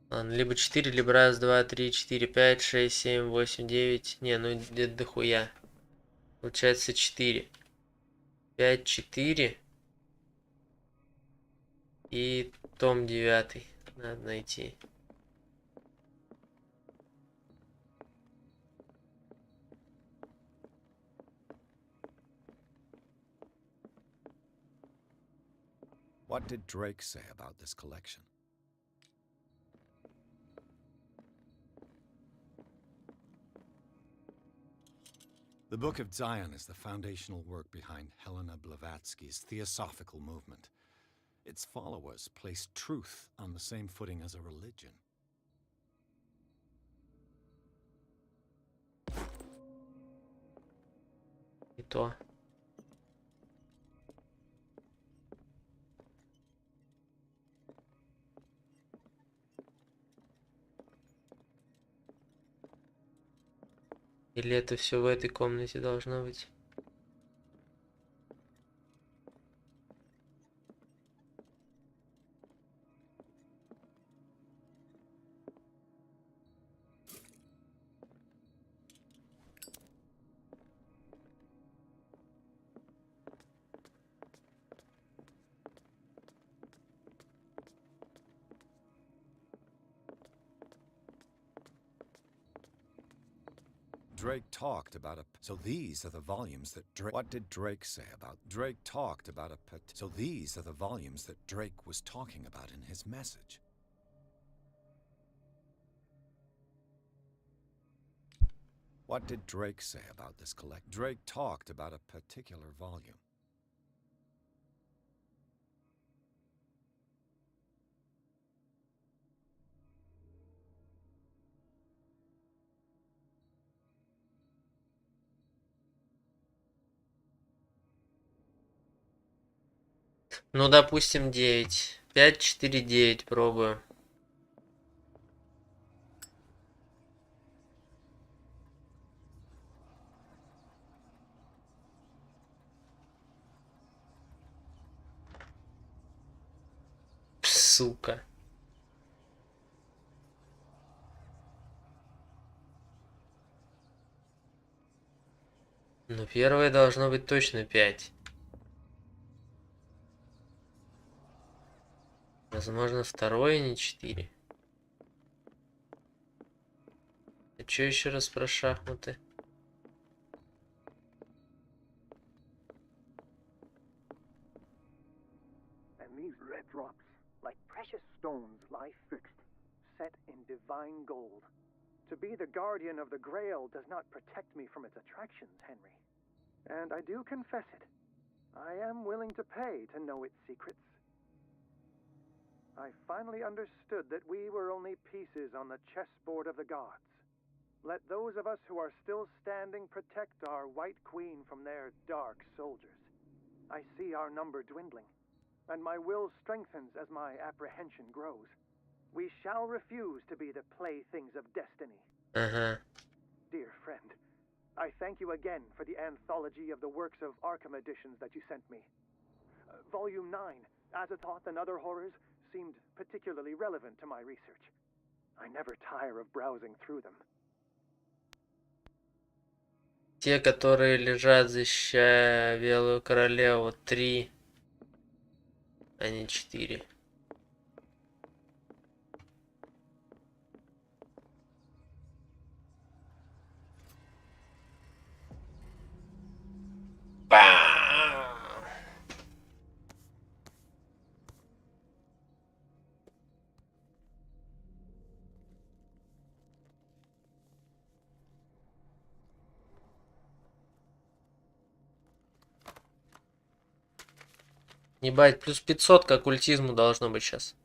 Ладно, либо 4, либо 1, 2, 3, 4, 5, 6, 7, 8, 9. Не, ну это дохуя. Получается 4. 5, 4. И том 9. Надо найти. What did Drake say about this collection? The Book of Zion is the foundational work behind Helena Blavatsky's Theosophical movement. Its followers place truth on the same footing as a religion. И то. Или это все в этой комнате должно быть? Drake talked about a... So these are the volumes that Drake... What did Drake say about... Drake talked about a... So these are the volumes that Drake was talking about in his message. What did Drake say about this collect? Drake talked about a particular volume. Ну, допустим, 9. 5, 4, 9 пробую. Сука. Ну, первое должно быть точно 5. Возможно, второе не 4. А что еще раз про шахматы? And these red drops, like precious stones, lie fixed, set in divine gold. To be the guardian of the Grail does not protect me from its attractions, Henry. And I do confess it. I am willing to pay to know its secrets. I finally understood that we were only pieces on the chessboard of the gods. Let those of us who are still standing protect our White Queen from their dark soldiers. I see our number dwindling, and my will strengthens as my apprehension grows. We shall refuse to be the playthings of destiny. Dear friend, I thank you again for the anthology of the works of Arkham editions that you sent me. Volume 9, Azathoth and Other Horrors, seemed particularly relevant to my research. I never tire of browsing through them. Те, которые лежат, защищая Белую Королеву, 3, а не 4. Бам! Ебать, плюс 500 к оккультизму должно быть сейчас.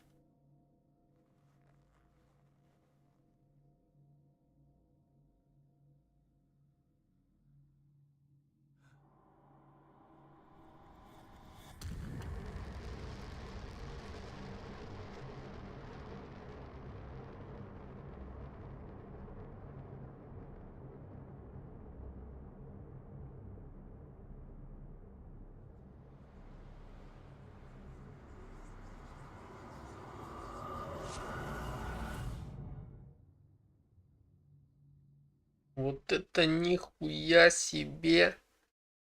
Вот это нихуя себе.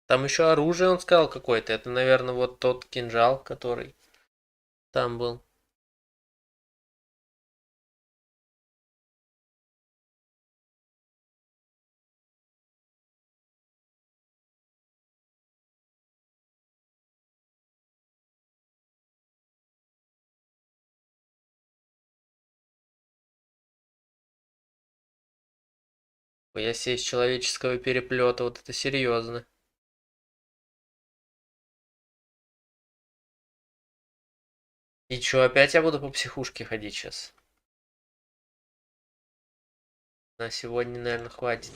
Там еще оружие, он сказал, какое-то. Это, наверное, вот тот кинжал, который там был. Я себе из человеческого переплета, вот это серьезно. И чё, опять я буду по психушке ходить сейчас? На сегодня, наверное, хватит.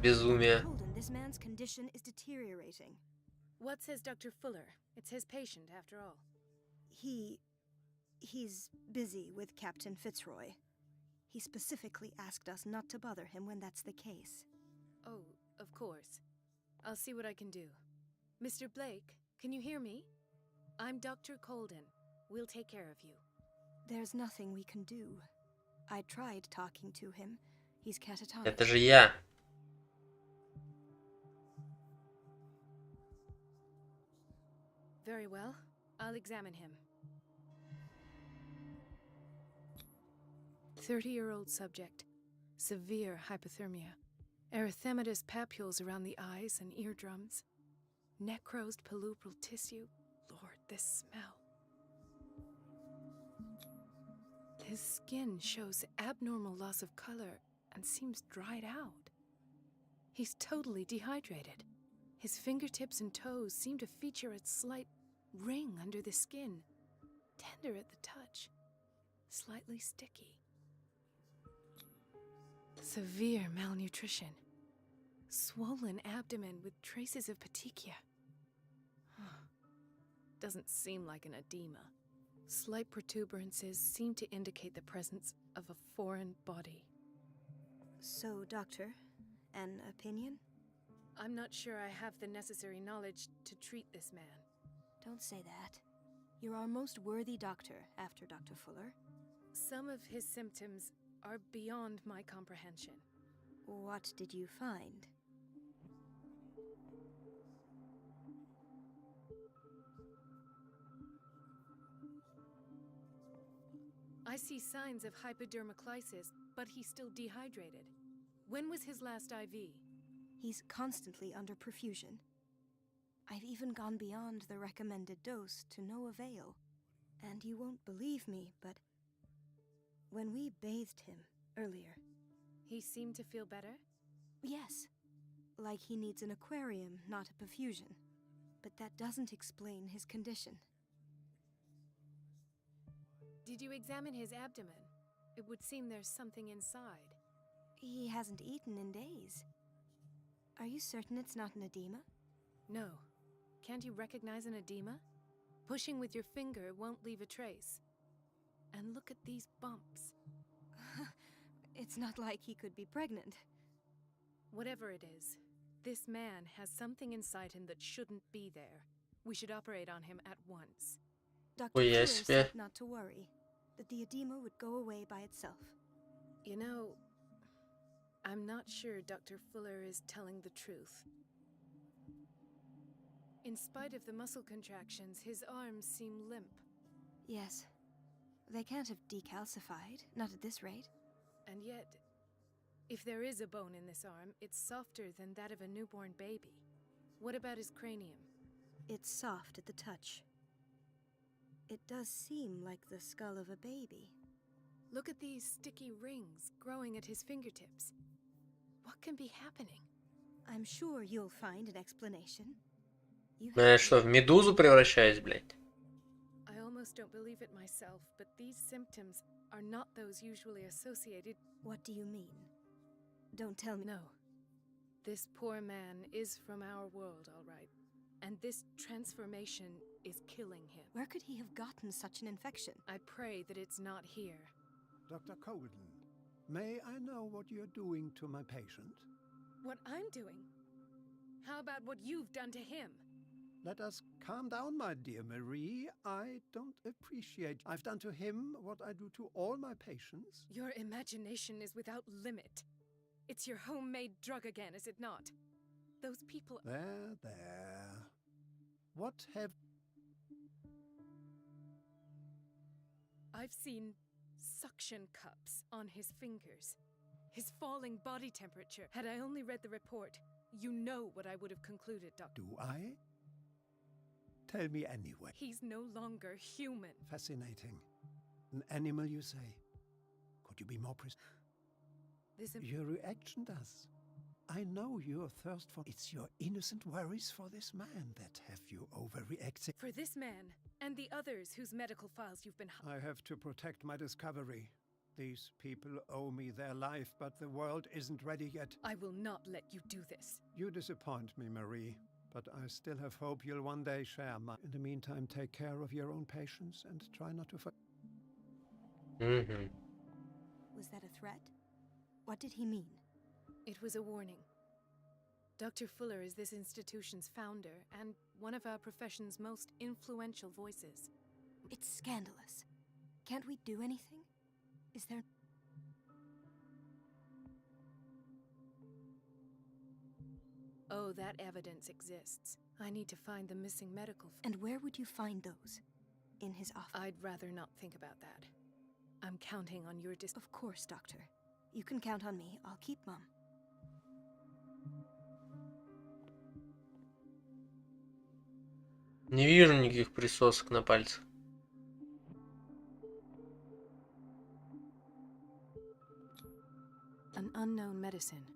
Безумие. This man's condition is deteriorating. What says Dr. Fuller? It's his patient, after all. He's busy with Captain Fitzroy. He specifically asked us not to bother him when that's the case. Oh, of course. I'll see what I can do. Mr. Blake, can you hear me? I'm Dr. Colden. We'll take care of you. There's nothing we can do. I tried talking to him. He's catatonic. Это же я. Very well. I'll examine him. 30-year-old subject. Severe hypothermia. Erythematous papules around the eyes and eardrums. Necrosed palpebral tissue. Lord, this smell. His skin shows abnormal loss of color and seems dried out. He's totally dehydrated. His fingertips and toes seem to feature a slight ring under the skin. Tender at the touch. Slightly sticky. Severe malnutrition. Swollen abdomen with traces of petechia. Doesn't seem like an edema. Slight protuberances seem to indicate the presence of a foreign body. So, Doctor, an opinion? I'm not sure I have the necessary knowledge to treat this man. Don't say that. You're our most worthy doctor after Dr. Fuller. Some of his symptoms are beyond my comprehension. What did you find? I see signs of hypodermoclysis, but he's still dehydrated. When was his last IV? He's constantly under perfusion. I've even gone beyond the recommended dose to no avail. And you won't believe me, but when we bathed him earlier... He seemed to feel better? Yes. Like he needs an aquarium, not a perfusion. But that doesn't explain his condition. Did you examine his abdomen? It would seem there's something inside. He hasn't eaten in days. Are you certain it's not an edema? No. Can't you recognize an edema? Pushing with your finger won't leave a trace. And look at these bumps. It's not like he could be pregnant. Whatever it is, this man has something inside him that shouldn't be there. We should operate on him at once. Dr. Fuller said not to worry, that the edema would go away by itself. You know, I'm not sure Dr. Fuller is telling the truth. In spite of the muscle contractions, his arms seem limp. Yes. They can't have decalcified, not at this rate. And yet, If there is a bone in this arm, it's softer than that of a newborn baby. What about his cranium? It's soft at the touch. It does seem like the skull of a baby. Look at these sticky rings growing at his fingertips. What can be happening? I'm sure you'll find an explanation. Я что, в медузу превращаюсь, блядь? I almost don't believe it myself, but these symptoms are not those usually associated. What do you mean? Don't tell me. No. This poor man is from our world, all right. And this transformation is killing him. Where could he have gotten such an infection? I pray that it's not here. Dr. Colden, may I know what you're doing to my patient? What I'm doing? How about what you've done to him? Let us calm down, my dear Marie. I don't appreciate. I've done to him what I do to all my patients. Your imagination is without limit. It's your homemade drug again, is it not? Those people... There. What have... I've seen suction cups on his fingers. His falling body temperature. Had I only read the report, you know what I would have concluded, Doctor. Do I? Tell me anyway. He's no longer human. Fascinating. An animal, you say? Could you be more precise? Your reaction does. I know your thirst for... It's your innocent worries for this man that have you overreacting. For this man, and the others whose medical files you've been... I have to protect my discovery. These people owe me their life, but the world isn't ready yet. I will not let you do this. You disappoint me, Marie, but I still have hope you'll one day share my... In the meantime, take care of your own patients and try not to... Was that a threat? What did he mean? It was a warning. Dr. Fuller is this institution's founder and one of our profession's most influential voices. It's scandalous. Can't we do anything? Is there... Oh, that evidence exists. I need to find the missing medical... And where would you find those? In his office? I'd rather not think about that. I'm counting on your Of course, Doctor. You can count on me. I'll keep Mum. Не вижу никаких присосок на пальцах. An unknown medicine.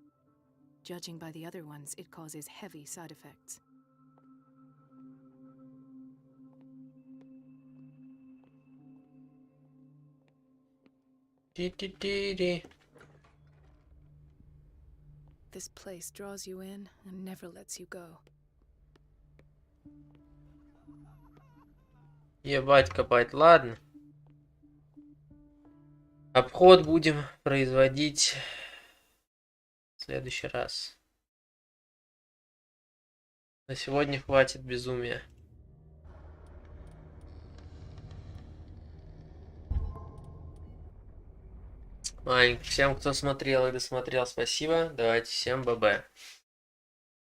Judging by the other ones, it causes heavy side effects. This place draws you in and never lets you go. Ебать копать, ладно. Обход будем производить в следующий раз. На сегодня хватит безумия. Всем, кто смотрел и досмотрел, спасибо. Давайте всем ББ.